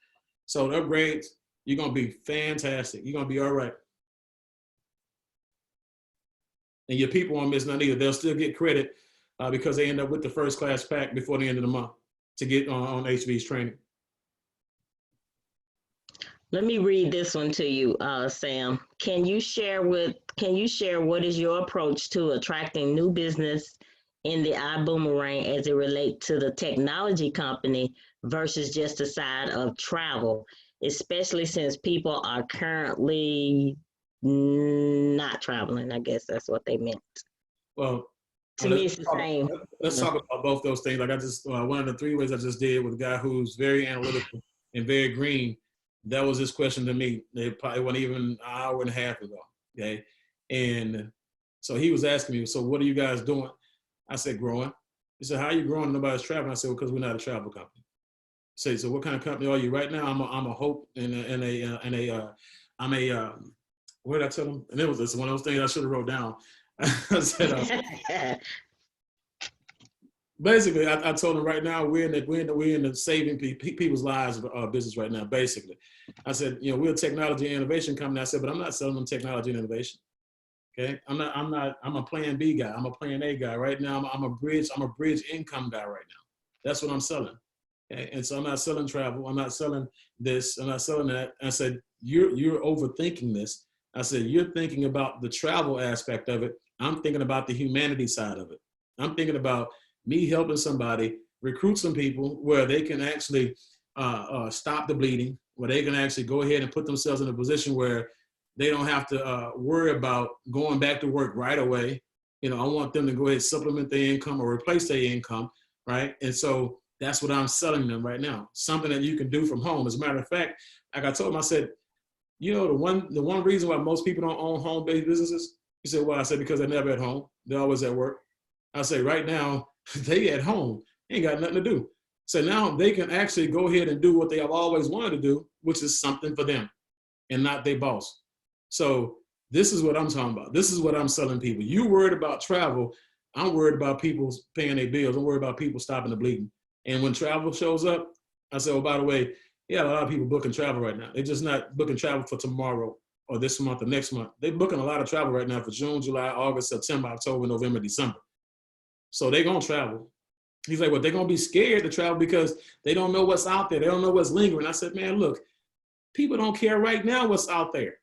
So the upgrades, you're going to be fantastic. You're going to be all right. And your people won't miss nothing either. They'll still get credit because they end up with the first class pack before the end of the month to get on HV's training. Let me read this one to you, Sam. Can you share what is your approach to attracting new business in the Iboomerang as it relates to the technology company versus just the side of travel, especially since people are currently not traveling? I guess that's what they meant. Well, To me, it's the same. let's talk about both those things. Like I just, one of the 3 ways I just did with a guy who's very analytical and very green. That was his question to me. It probably wasn't even an hour and a half ago. Okay. And so he was asking me, so what are you guys doing? I said, growing. He said, how are you growing? Nobody's traveling. I said, well, because we're not a travel company. I said, so what kind of company are you? Right now, I'm a hope and what did I tell him? And it was one of those things I should have wrote down. I said, basically, I told him right now we're in the saving people's lives business right now. Basically, I said, we're a technology and innovation company. I said, but I'm not selling them technology and innovation. Okay, I'm a plan B guy. I'm a plan A guy. Right now, I'm a bridge income guy right now. That's what I'm selling. Okay? And so I'm not selling travel. I'm not selling this. I'm not selling that. And I said, you're overthinking this. I said, you're thinking about the travel aspect of it. I'm thinking about the humanity side of it. I'm thinking about me helping somebody recruit some people where they can actually stop the bleeding, where they can actually go ahead and put themselves in a position where they don't have to worry about going back to work right away. I want them to go ahead and supplement their income or replace their income, right? And so that's what I'm selling them right now. Something that you can do from home. As a matter of fact, like I told them, I said, the one reason why most people don't own home-based businesses, he said, well, I said, because they're never at home. They're always at work. I say, right now, they at home, ain't got nothing to do. So now they can actually go ahead and do what they have always wanted to do, which is something for them and not their boss. So this is what I'm talking about. This is what I'm selling people. You worried about travel. I'm worried about people paying their bills. I'm worried about people stopping the bleeding. And when travel shows up, I say, oh, by the way, a lot of people booking travel right now. They're just not booking travel for tomorrow or this month or next month. They're booking a lot of travel right now for June, July, August, September, October, November, December. So they're going to travel. He's like, well, they're going to be scared to travel because they don't know what's out there. They don't know what's lingering. I said, man, look, people don't care right now what's out there.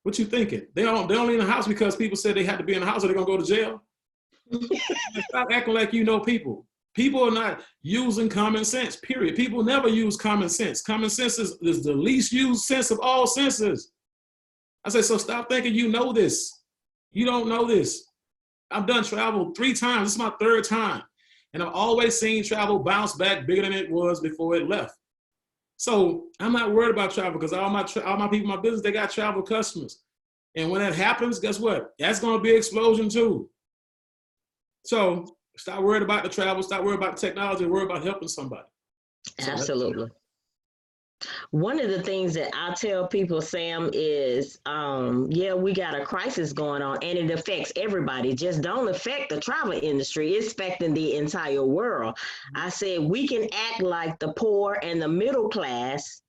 What you thinking? They're only in the house because people said they had to be in the house or they're going to go to jail. Stop acting like you know people. People are not using common sense, period. People never use common sense. Common sense is the least used sense of all senses. I said, so stop thinking you know this. You don't know this. I've done travel 3 times. This is my 3rd time. And I've always seen travel bounce back bigger than it was before it left. So I'm not worried about travel because all my people in my business, they got travel customers. And when that happens, guess what? That's going to be an explosion too. So stop worried about the travel, stop worried about the technology, worry about helping somebody. Absolutely. One of the things that I tell people, Sam, is, we got a crisis going on and it affects everybody. It just don't affect the travel industry. It's affecting the entire world. I said, we can act like the poor and the middle class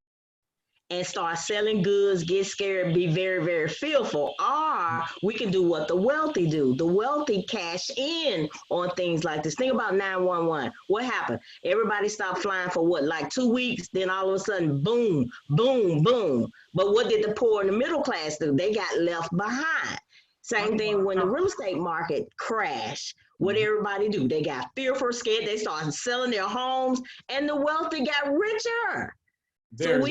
and start selling goods, get scared, be very, very fearful. Or we can do what the wealthy do. The wealthy cash in on things like this. Think about 911. What happened? Everybody stopped flying for what, like 2 weeks? Then all of a sudden, boom, boom, boom. But what did the poor and the middle class do? They got left behind. Same thing when the real estate market crashed. What did everybody do? They got fearful, scared. They started selling their homes and the wealthy got richer. So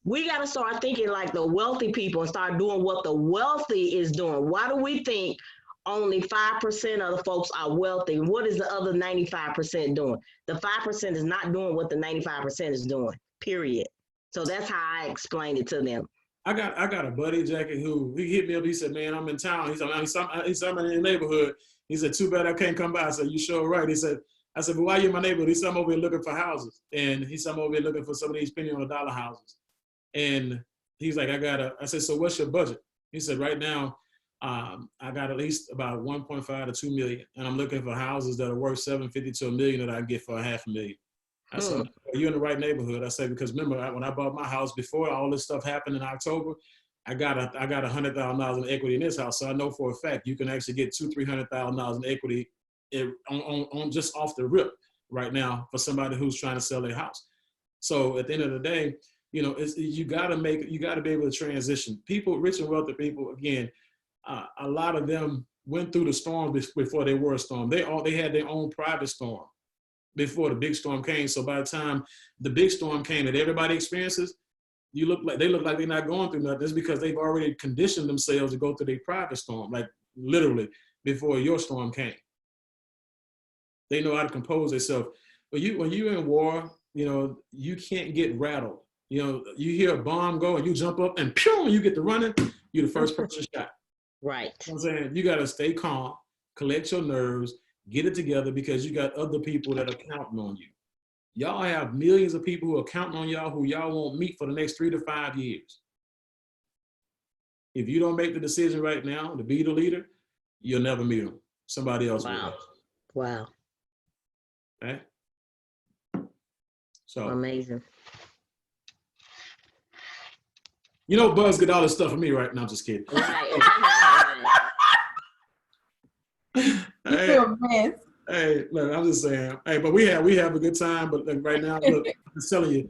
we got to start thinking like the wealthy people and start doing what the wealthy is doing. Why do we think only 5% of the folks are wealthy? What is the other 95% doing? The 5% is not doing what the 95% is doing, period. So that's how I explained it to them. I got a buddy, Jackie, who he hit me up. He said, man, I'm in town. He said, I'm in the neighborhood. He said, too bad I can't come by. I said, you sure right. He said, I said, but why you in my neighborhood? He said, I'm over here looking for houses. And he said, I'm over here looking for some of these penny on the dollar houses. And he's like, I said, so what's your budget? He said, right now, I got at least about 1.5 to 2 million. And I'm looking for houses that are worth $750 to $1 million that I can get for $500,000. I said, are you in the right neighborhood? I said, because remember, when I bought my house before all this stuff happened in October, I got $100,000 in equity in this house. So I know for a fact you can actually get $200,000-300,000 in equity on just off the rip right now for somebody who's trying to sell their house. So at the end of the day, You know, you got to be able to transition. People, rich and wealthy people, again, a lot of them went through the storm before they were a storm. They had their own private storm before the big storm came. So by the time the big storm came that everybody experiences, they look like they're not going through nothing. It's because they've already conditioned themselves to go through their private storm, like literally before your storm came. They know how to compose themselves. But when you're in war, you know, you can't get rattled. You know, you hear a bomb go and you jump up and pew, you get to running, you're the first person shot. Right. You know what I'm saying? You got to stay calm, collect your nerves, get it together, because you got other people that are counting on you. Y'all have millions of people who are counting on y'all who y'all won't meet for the next 3 to 5 years. If you don't make the decision right now to be the leader, you'll never meet them. Somebody else will. Wow. Okay? So amazing. You know, Buzz get all this stuff from me right now. I'm just kidding. Hey, look, I'm just saying. Hey, but we have a good time. But like right now, look, I'm just telling you,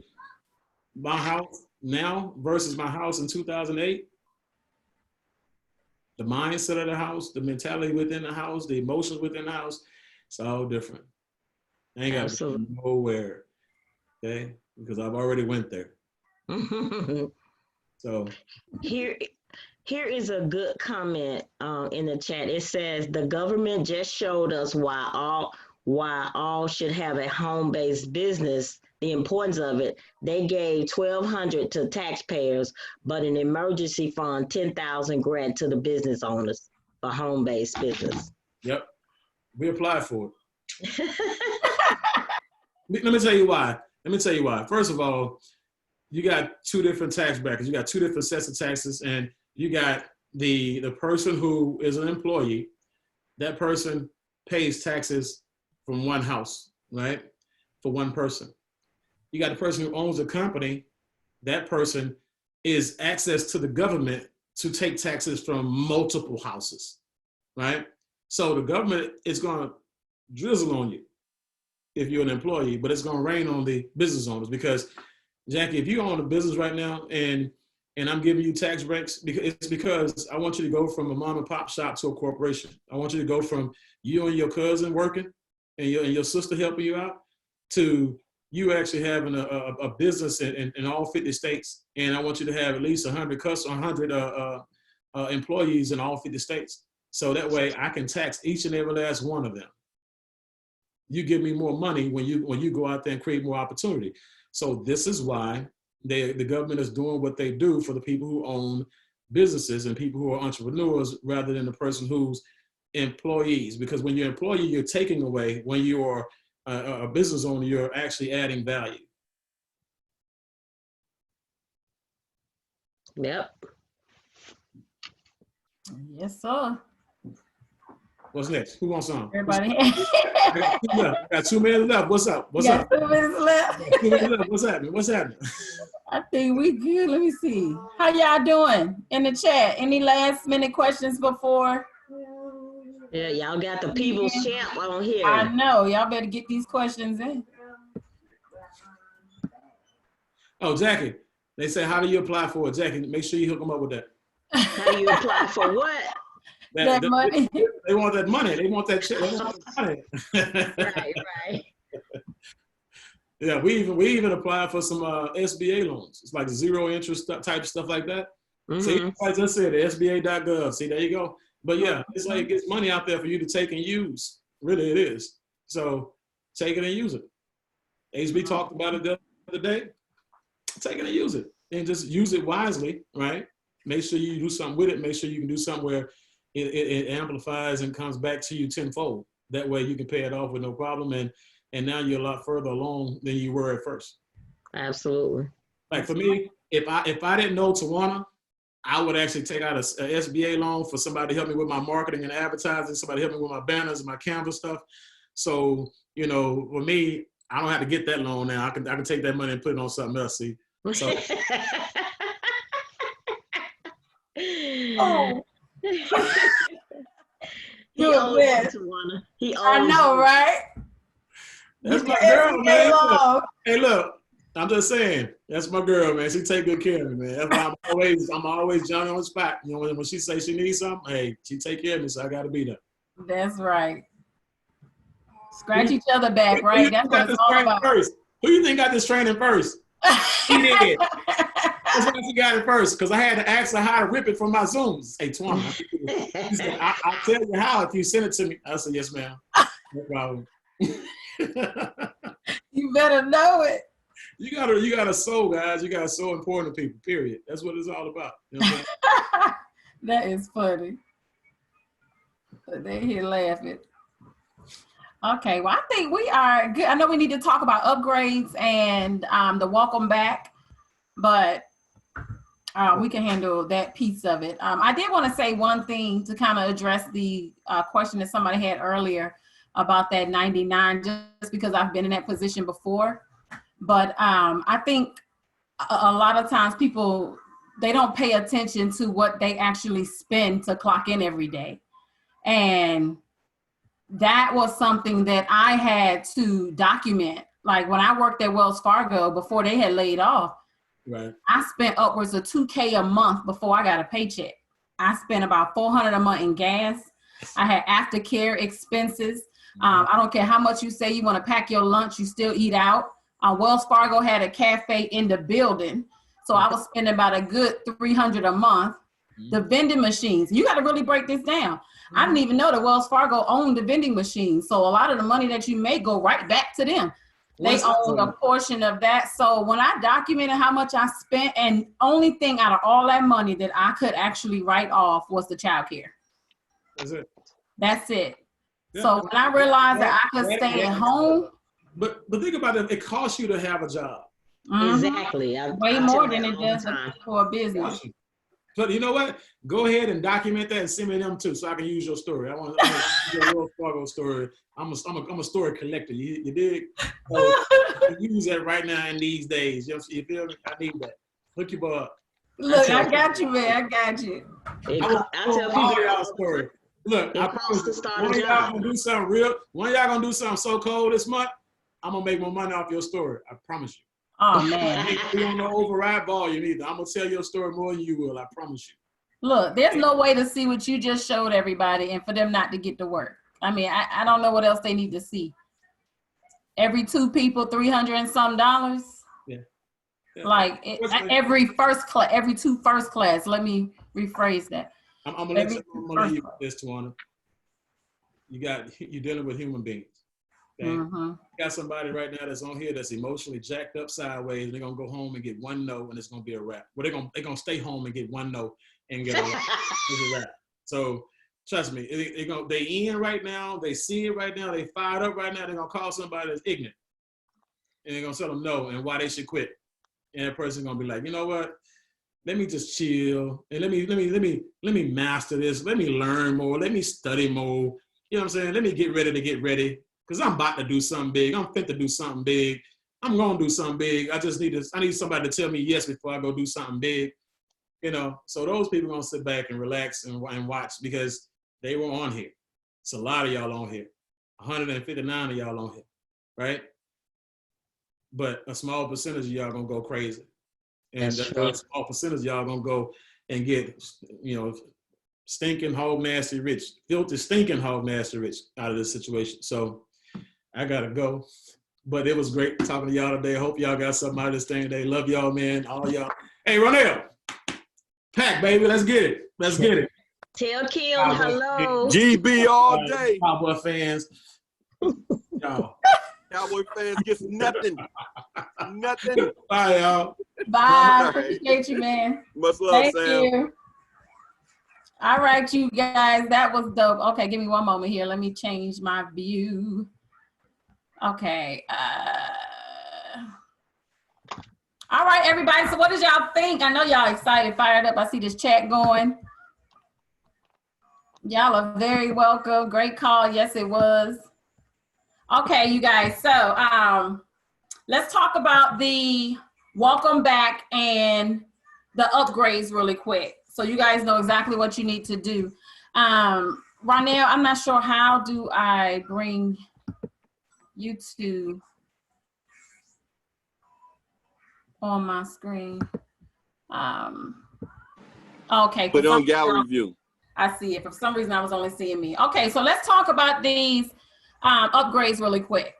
my house now versus my house in 2008. The mindset of the house, the mentality within the house, the emotions within the house, it's all different. I ain't got to go nowhere, okay? Because I've already went there. So here is a good comment in the chat. It says the government just showed us why all should have a home-based business. The importance of it. They gave $1,200 to taxpayers, but an emergency fund $10,000 grant to the business owners for home-based business. Yep, we applied for it. Let me tell you why. First of all, you got 2 different tax brackets. You got 2 different sets of taxes, and you got the person who is an employee. That person pays taxes from one house, right? For one person. You got the person who owns a company. That person is access to the government to take taxes from multiple houses, right? So the government is going to drizzle on you if you're an employee, but it's going to rain on the business owners. Because Jackie, if you own a business right now and I'm giving you tax breaks, it's because I want you to go from a mom and pop shop to a corporation. I want you to go from you and your cousin working and your sister helping you out to you actually having a business in all 50 states. And I want you to have at least 100 employees in all 50 states. So that way I can tax each and every last one of them. You give me more money when you go out there and create more opportunity. So this is why the government is doing what they do for the people who own businesses and people who are entrepreneurs rather than the person who's employees. Because when you're an employee, you're taking away. When you're a business owner, you're actually adding value. Yep. Yes, sir. What's next? Who wants some? Everybody. I got 2 minutes left. What's up? What's up? 2 minutes left. 2 minutes left. What's happening? What's happening? I think we good. Let me see. How y'all doing in the chat? Any last minute questions before? Yeah, y'all got the people's champ on here. I know. Y'all better get these questions in. Oh, Jackie. They say, how do you apply for it? Jackie, make sure you hook them up with that. How do you apply for what? That money. They want that money. They want that shit. They want that money. Right. Yeah, we even applied for some SBA loans. It's like 0 interest type stuff like that. Mm-hmm. See, I just said SBA.gov. See, there you go. But yeah, it's like it's money out there for you to take and use. Really, it is. So take it and use it. HB talked about it the other day. Take it and use it, and just use it wisely, right? Make sure you do something with it. Make sure you can do something where it amplifies and comes back to you tenfold. That way you can pay it off with no problem, and now you're a lot further along than you were at first. Absolutely. Like for me, if I didn't know Tawana, I would actually take out a SBA loan for somebody to help me with my marketing and advertising, somebody help me with my banners and my Canva stuff. So, you know, for me, I don't have to get that loan now. I can take that money and put it on something else, see? So. Oh. He owes you, Tawana. He owes I know, you. right? That's my girl, man. Hey, look. I'm just saying, that's my girl, man. She take good care of me, man. That's why I'm always Johnny on the spot. You know, when she say she needs something, hey, she take care of me, so I gotta be there. That's right. Scratch each other back, right? That's what it's all about. First? Who you think got this training first? She did. That's why she got it first, because I had to ask her how to rip it from my Zooms. Hey, Twan, she said, I'll tell you how if you send it to me. I said, yes, ma'am. No problem. You better know it. You gotta sow, guys. You gotta sow important to people, period. That's what it's all about. You know what I'm saying? That is funny. They here laughing. Okay, well, I think we are good. I know we need to talk about upgrades and the welcome back, but we can handle that piece of it. I did want to say one thing to kind of address the question that somebody had earlier about that 99, just because I've been in that position before. But I think a lot of times people, they don't pay attention to what they actually spend to clock in every day. And that was something that I had to document. Like when I worked at Wells Fargo before they had laid off, right, I spent upwards of $2K a month before I got a paycheck. I spent about $400 a month in gas. I had aftercare expenses. I don't care how much you say you want to pack your lunch, you still eat out. Wells Fargo had a cafe in the building. So I was spending about a good $300 a month. The vending machines, you got to really break this down. I didn't even know that Wells Fargo owned the vending machines. So a lot of the money that you make go right back to them. They own a portion of that. So when I documented how much I spent, and only thing out of all that money that I could actually write off was the child care. That's it. That's it. Yeah. So when I realized that I could stay at home. But think about it, it costs you to have a job. Exactly. Way more than it does for a business. But you know what? Go ahead and document that and send me them too, so I can use your story. I want to use your Wells Fargo story. I'm a story collector. You dig? So I use that right now in these days. You feel me? I need that. Hook your boy up. Look, I got you, man. I got you. I tell people y'all story. Look, I promise one of y'all gonna do something real. One of y'all gonna do something so cold this month. I'm gonna make more money off your story. I promise you. Oh man, you don't know override volume either. I'm gonna tell your story more than you will. I promise you. Look, there's no way to see what you just showed everybody and for them not to get to work. I mean, I don't know what else they need to see. Every 2 people, $300 and some. Yeah. Like every 2 first class. Let me rephrase that. I'm gonna let you this, Tawana. You're dealing with human beings. Okay? You got somebody right now that's on here that's emotionally jacked up sideways, and they're gonna go home and get one no, and it's gonna be a wrap. Well, they're gonna stay home and get one no and get a wrap. It's a wrap. So trust me, they in right now, they see it right now, they fired up right now, they're gonna call somebody that's ignorant. And they're gonna tell them no and why they should quit. And that person's gonna be like, you know what? Let me just chill and let me master this. Let me learn more. Let me study more. You know what I'm saying? Let me get ready. Because I'm about to do something big. I'm fit to do something big. I'm going to do something big. I need somebody to tell me yes before I go do something big. You know, so those people are going to sit back and relax and watch because they were on here. It's a lot of y'all on here. 159 of y'all on here, right? But a small percentage of y'all going to go crazy. And a small percentage of y'all going to go and get, stinking hog nasty rich, filthy stinking hog nasty rich out of this situation. So I gotta go, but it was great talking to y'all today. I hope y'all got something out of this thing today. Love y'all, man. All y'all. Hey, Ronell, pack, baby. Let's get it. Tell Kim hello. GB all day. Cowboy fans. Y'all. Cowboy fans get nothing. Nothing. Bye, y'all. Bye. Appreciate you, man. Much love, Thank Sam. you. All right, you guys, that was dope. Okay, give me one moment here. Let me change my view. Okay. All right, everybody. So what did y'all think? I know y'all excited, fired up. I see this chat going. Y'all are very welcome. Great call. Yes, it was. Okay, you guys. So let's talk about the welcome back and the upgrades really quick. So you guys know exactly what you need to do. Ronell, I'm not sure, how do I bring you to, on my screen. Okay. Put it on gallery view. I see it. For some reason, I was only seeing me. Okay, so let's talk about these upgrades really quick.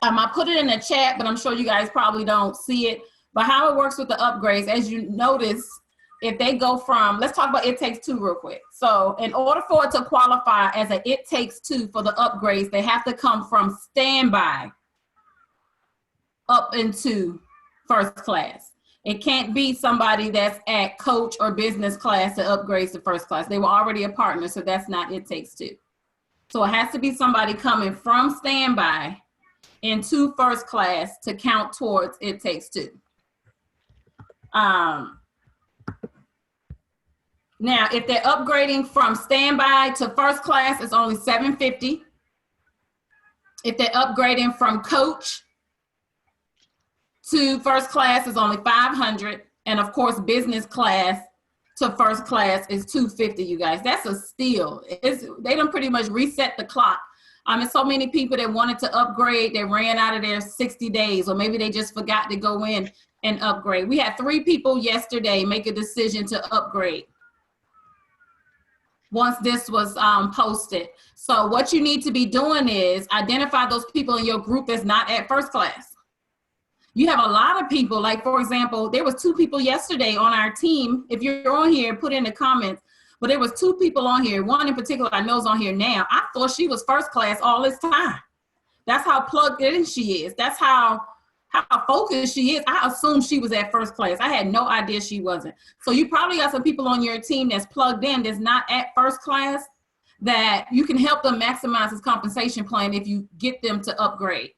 I put it in the chat, but I'm sure you guys probably don't see it. But how it works with the upgrades, as you notice, if they go from, let's talk about It Takes Two real quick. So in order for it to qualify as a It Takes Two for the upgrades, they have to come from standby up into first class. It can't be somebody that's at coach or business class that upgrades to first class. They were already a partner, so that's not It Takes Two. So it has to be somebody coming from standby into first class to count towards It Takes Two. Now, if they're upgrading from standby to first class, it's only $750. If they're upgrading from coach to first class, is only $500. And of course, business class to first class is $250, you guys. That's a steal. They done pretty much reset the clock. And so many people that wanted to upgrade, they ran out of their 60 days, or maybe they just forgot to go in and upgrade. We had 3 people yesterday make a decision to upgrade once this was posted. So what you need to be doing is identify those people in your group that's not at first class. You have a lot of people, like for example, there was 2 people yesterday on our team. If you're on here, put in the comments, but there was 2 people on here. One in particular I know is on here now. I thought she was first class all this time. That's how plugged in she is. That's how focused she is. I assumed she was at first class. I had no idea she wasn't. So you probably got some people on your team that's plugged in, that's not at first class, that you can help them maximize his compensation plan if you get them to upgrade.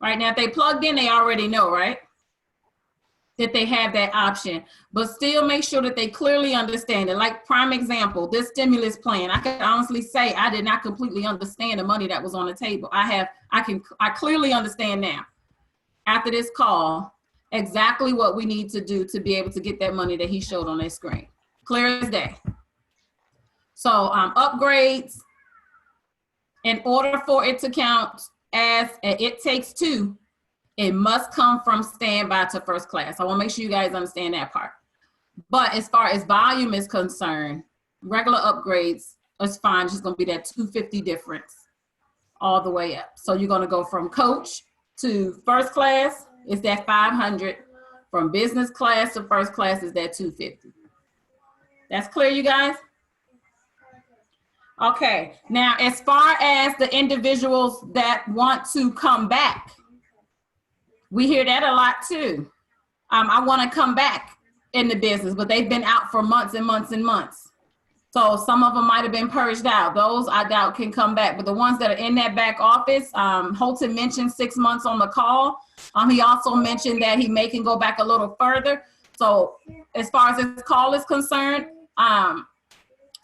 Right now, if they plugged in, they already know, right, that they have that option. But still make sure that they clearly understand it. Like prime example, this stimulus plan, I can honestly say I did not completely understand the money that was on the table. I clearly understand now, after this call, exactly what we need to do to be able to get that money that he showed on his screen. Clear as day. So upgrades, in order for it to count as It Takes Two, it must come from standby to first class. I want to make sure you guys understand that part. But as far as volume is concerned, regular upgrades is fine. It's just going to be that $250 difference all the way up. So you're going to go from coach to first class, is that $500. From business class to first class is that $250. That's clear, you guys? Okay, now as far as the individuals that want to come back, we hear that a lot too. I want to come back in the business, but they've been out for months and months and months. So some of them might have been purged out. Those I doubt can come back, but the ones that are in that back office, Holton mentioned 6 months on the call. He also mentioned that he may can go back a little further. So as far as this call is concerned,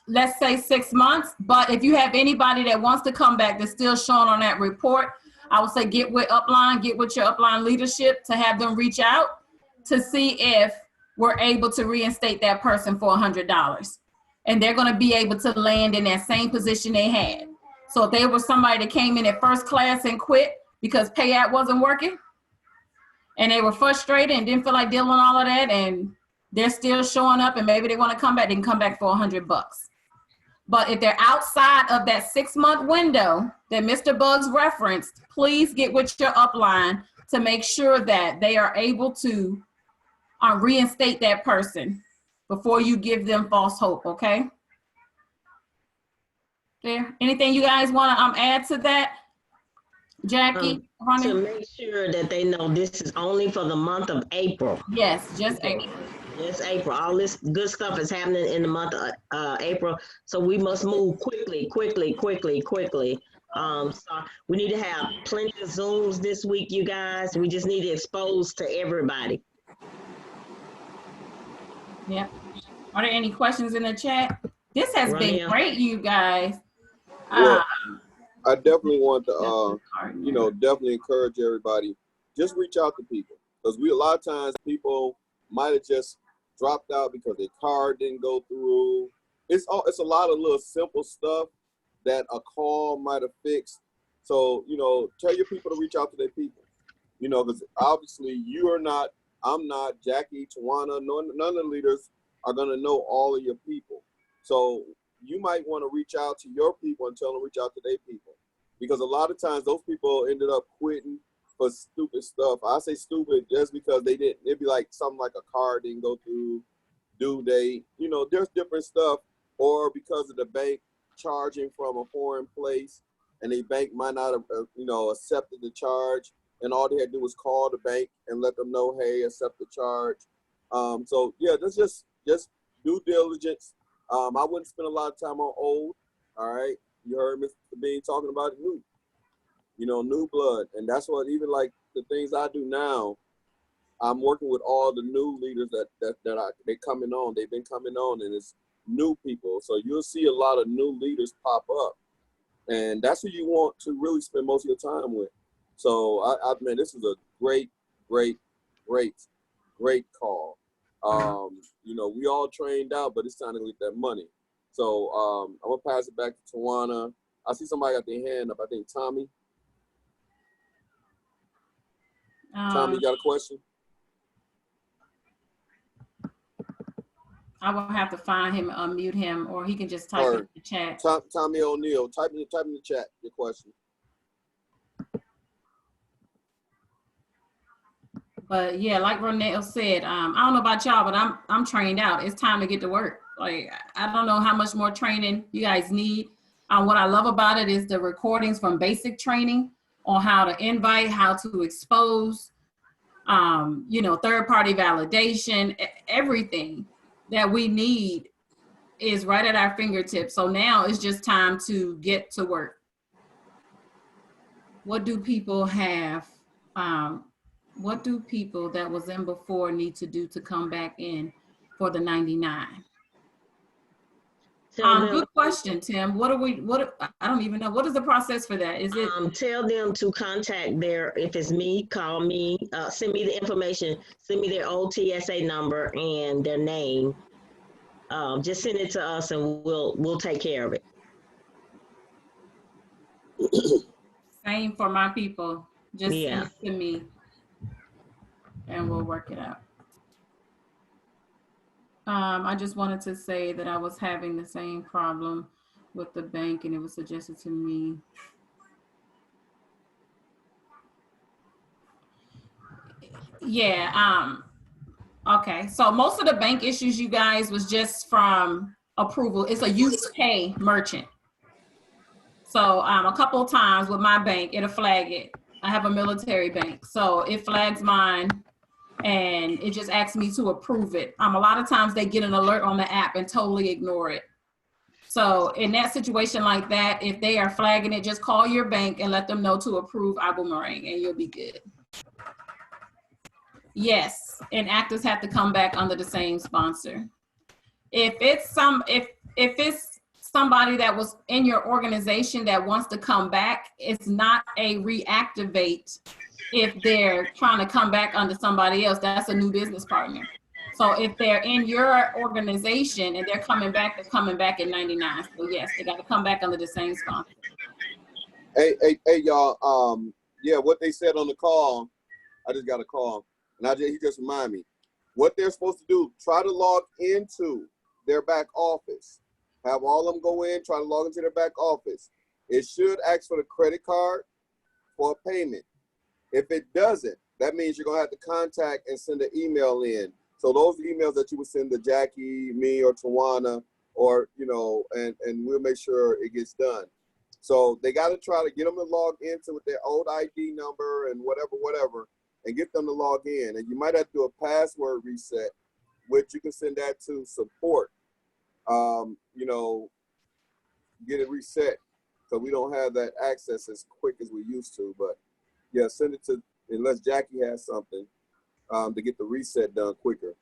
let's say 6 months, but if you have anybody that wants to come back that's still shown on that report, I would say get with upline, get with your upline leadership to have them reach out to see if we're able to reinstate that person for $100. And they're gonna be able to land in that same position they had. So if they were somebody that came in at first class and quit because payout wasn't working, and they were frustrated and didn't feel like dealing with all of that, and they're still showing up and maybe they wanna come back, they can come back for $100. But if they're outside of that 6-month window that Mr. Bugs referenced, please get with your upline to make sure that they are able to reinstate that person before you give them false hope, okay? There, anything you guys want to add to that? Jackie? To make sure that they know this is only for the month of April. Yes, just April. It's April. All this good stuff is happening in the month of April. So we must move quickly. So we need to have plenty of Zooms this week, you guys. We just need to expose to everybody. Yeah. Are there any questions in the chat? This has been great, you guys. Well, I definitely want to, definitely encourage everybody. Just reach out to people, because a lot of times people might have just dropped out because their card didn't go through. It's a lot of little simple stuff that a call might have fixed. So, tell your people to reach out to their people, because obviously you are not I'm not, Jackie, Tawana, none of the leaders are going to know all of your people. So you might want to reach out to your people and tell them to reach out to their people. Because a lot of times those people ended up quitting for stupid stuff. I say stupid just because they didn't, it'd be like something like a car didn't go through, due date, you know, there's different stuff, or because of the bank charging from a foreign place and the bank might not have, you know, accepted the charge, and all they had to do was call the bank and let them know, hey, accept the charge. So yeah, that's just due diligence. I wouldn't spend a lot of time on old. All right, you heard Mr. Bean talking about new, you know, new blood, and that's what, even like the things I do now, I'm working with all the new leaders they coming on. They've been coming on, and it's new people. So you'll see a lot of new leaders pop up, and that's who you want to really spend most of your time with. So I mean, this is a great call. You know, we all trained out, but it's time to get that money. So I'm gonna pass it back to Tawana. I see somebody got their hand up. I think Tommy. Tommy, you got a question? I will have to find him, unmute him, or he can just type it in the chat. Tommy O'Neill, type in the chat your question. But yeah, like Ronell said, I don't know about y'all, but I'm trained out. It's time to get to work. Like, I don't know how much more training you guys need. What I love about it is the recordings from basic training on how to invite, how to expose, you know, third-party validation, everything that we need is right at our fingertips. So now it's just time to get to work. What do people have? What do people that was in before need to do to come back in for the 99? Good question, Tim. I don't even know. What is the process for that? Is it? Tell them to contact if it's me, call me, send me the information, send me their old TSA number and their name. Just send it to us and we'll take care of it. Same for my people. Just Yeah. send it to me and we'll work it out. I just wanted to say that I was having the same problem with the bank and it was suggested to me. Yeah, okay. So most of the bank issues, you guys, was just from approval. It's a UK merchant. So a couple of times with my bank, it'll flag it. I have a military bank. So it flags mine and it just asks me to approve it. A lot of times they get an alert on the app and totally ignore it. So in that situation like that, if they are flagging it, just call your bank and let them know to approve Ibüümerang and you'll be good. Yes, and actors have to come back under the same sponsor. If it's somebody that was in your organization that wants to come back, it's not a reactivate. If they're trying to come back under somebody else, that's a new business partner. So if they're in your organization and they're coming back at 99. So yes, they got to come back under the same sponsor. Hey, y'all. Yeah, what they said on the call, I just got a call, and he just reminded me what they're supposed to do. Try to log into their back office. Have all of them go in, try to log into their back office. It should ask for the credit card for a payment. If it doesn't, that means you're gonna have to contact and send an email in. So those emails that you would send to Jackie, me, or Tawana, or you know, and we'll make sure it gets done. So they got to try to get them to log into with their old ID number and whatever, and get them to log in. And you might have to do a password reset, which you can send that to support. You know, get it reset, so we don't have that access as quick as we used to. But yeah, send it to, unless Jackie has something to get the reset done quicker.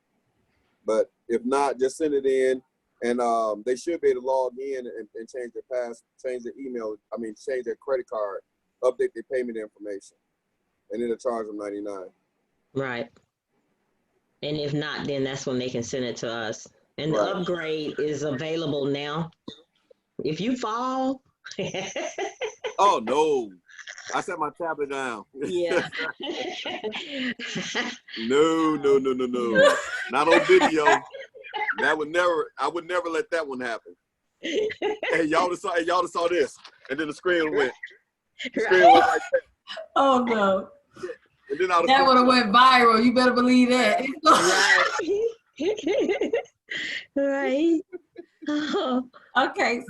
But if not, just send it in, and they should be able to log in and change their change their email. Change their credit card, update their payment information, and it'll charge them $99. Right. And if not, then that's when they can send it to us. And the Right. upgrade is available now. If you fall. Oh no. I set my tablet down. Yeah. No. Not on video. I would never let that one happen. Hey, y'all just saw this. And then the screen went. The screen went like that. Oh no. And then That would have went viral. You better believe that. Right. Okay.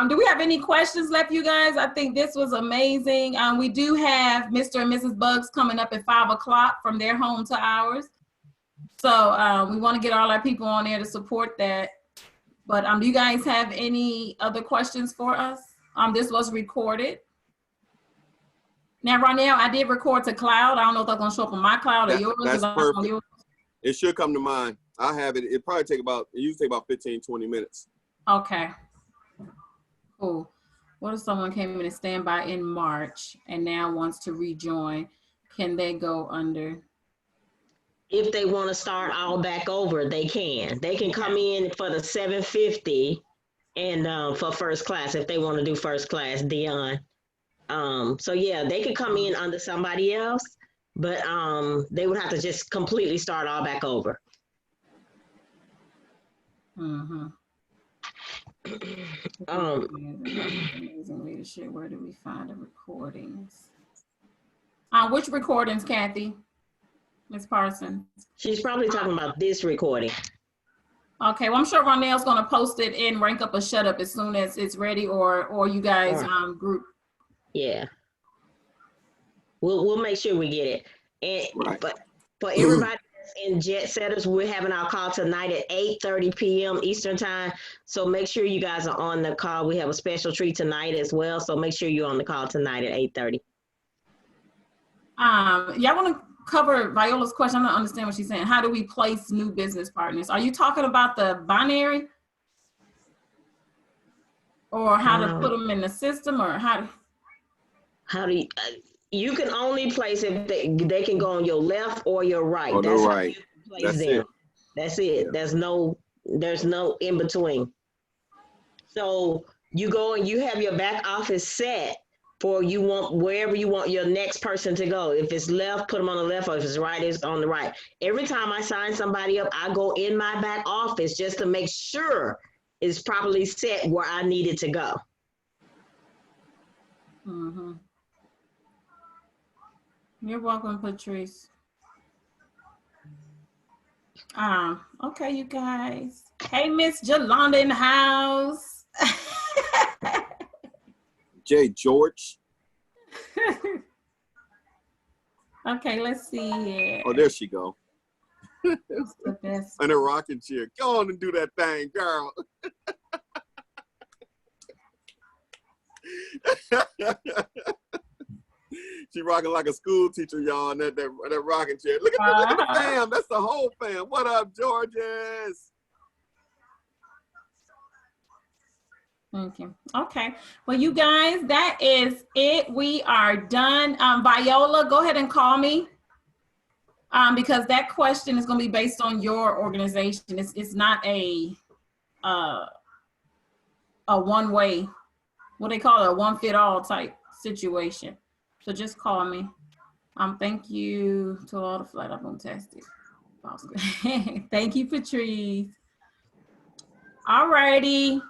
Do we have any questions left, you guys? I think this was amazing. We do have Mr. and Mrs. Bugs coming up at 5 o'clock from their home to ours. So we want to get all our people on there to support that. But do you guys have any other questions for us? This was recorded. Now, Ronell, I did record to cloud. I don't know if that's going to show up on my cloud or yours. That's perfect. It should come to mine. I have it. It usually take about 15, 20 minutes. Okay. Cool. What if someone came in and standby in March and now wants to rejoin? Can they go under? If they want to start all back over, they can. They can come in for the 750 and for first class if they want to do first class, Dion. So yeah, they could come in under somebody else, but they would have to just completely start all back over. Mm-hmm. Amazing leadership. Where do we find the recordings? Which recordings, Kathy? Ms. Parsons? She's probably talking about this recording. Okay, well, I'm sure Ronell's going to post it in Rank Up or Shut Up as soon as it's ready, or you guys group. Yeah. We'll make sure we get it. And right. But for everybody that's in Jet Setters, we're having our call tonight at 8:30 p.m. Eastern time. So make sure you guys are on the call. We have a special treat tonight as well. So make sure you're on the call tonight at 8:30. Yeah, I want to cover Viola's question. I don't understand what she's saying. How do we place new business partners? Are you talking about the binary? Or how to put them in the system, or how do you, you can only place if they can go on your left or your right. On the That's right. How you place them. That's it. Yeah. There's no in between. So you go and you have your back office set for wherever you want your next person to go. If it's left, put them on the left, or if it's right, it's on the right. Every time I sign somebody up, I go in my back office just to make sure it's properly set where I need it to go. Mm-hmm. You're welcome, Patrice. Okay, you guys. Hey, Miss Jolanda in the house. Jay George. Okay, let's see here. Oh, there she go. What's the best? In a rocking chair. Go on and do that thing, girl. She rocking like a school teacher, y'all, in that rocking chair. Look at the fam. That's the whole fam. What up, Georges? Thank you. Okay. Well, you guys, that is it. We are done. Viola, go ahead and call me. Because that question is going to be based on your organization. It's not a one-way, what they call it, a one-fit-all type situation. So just call me. Thank you to all the flat up on tested. Thank you, Patrice. All righty.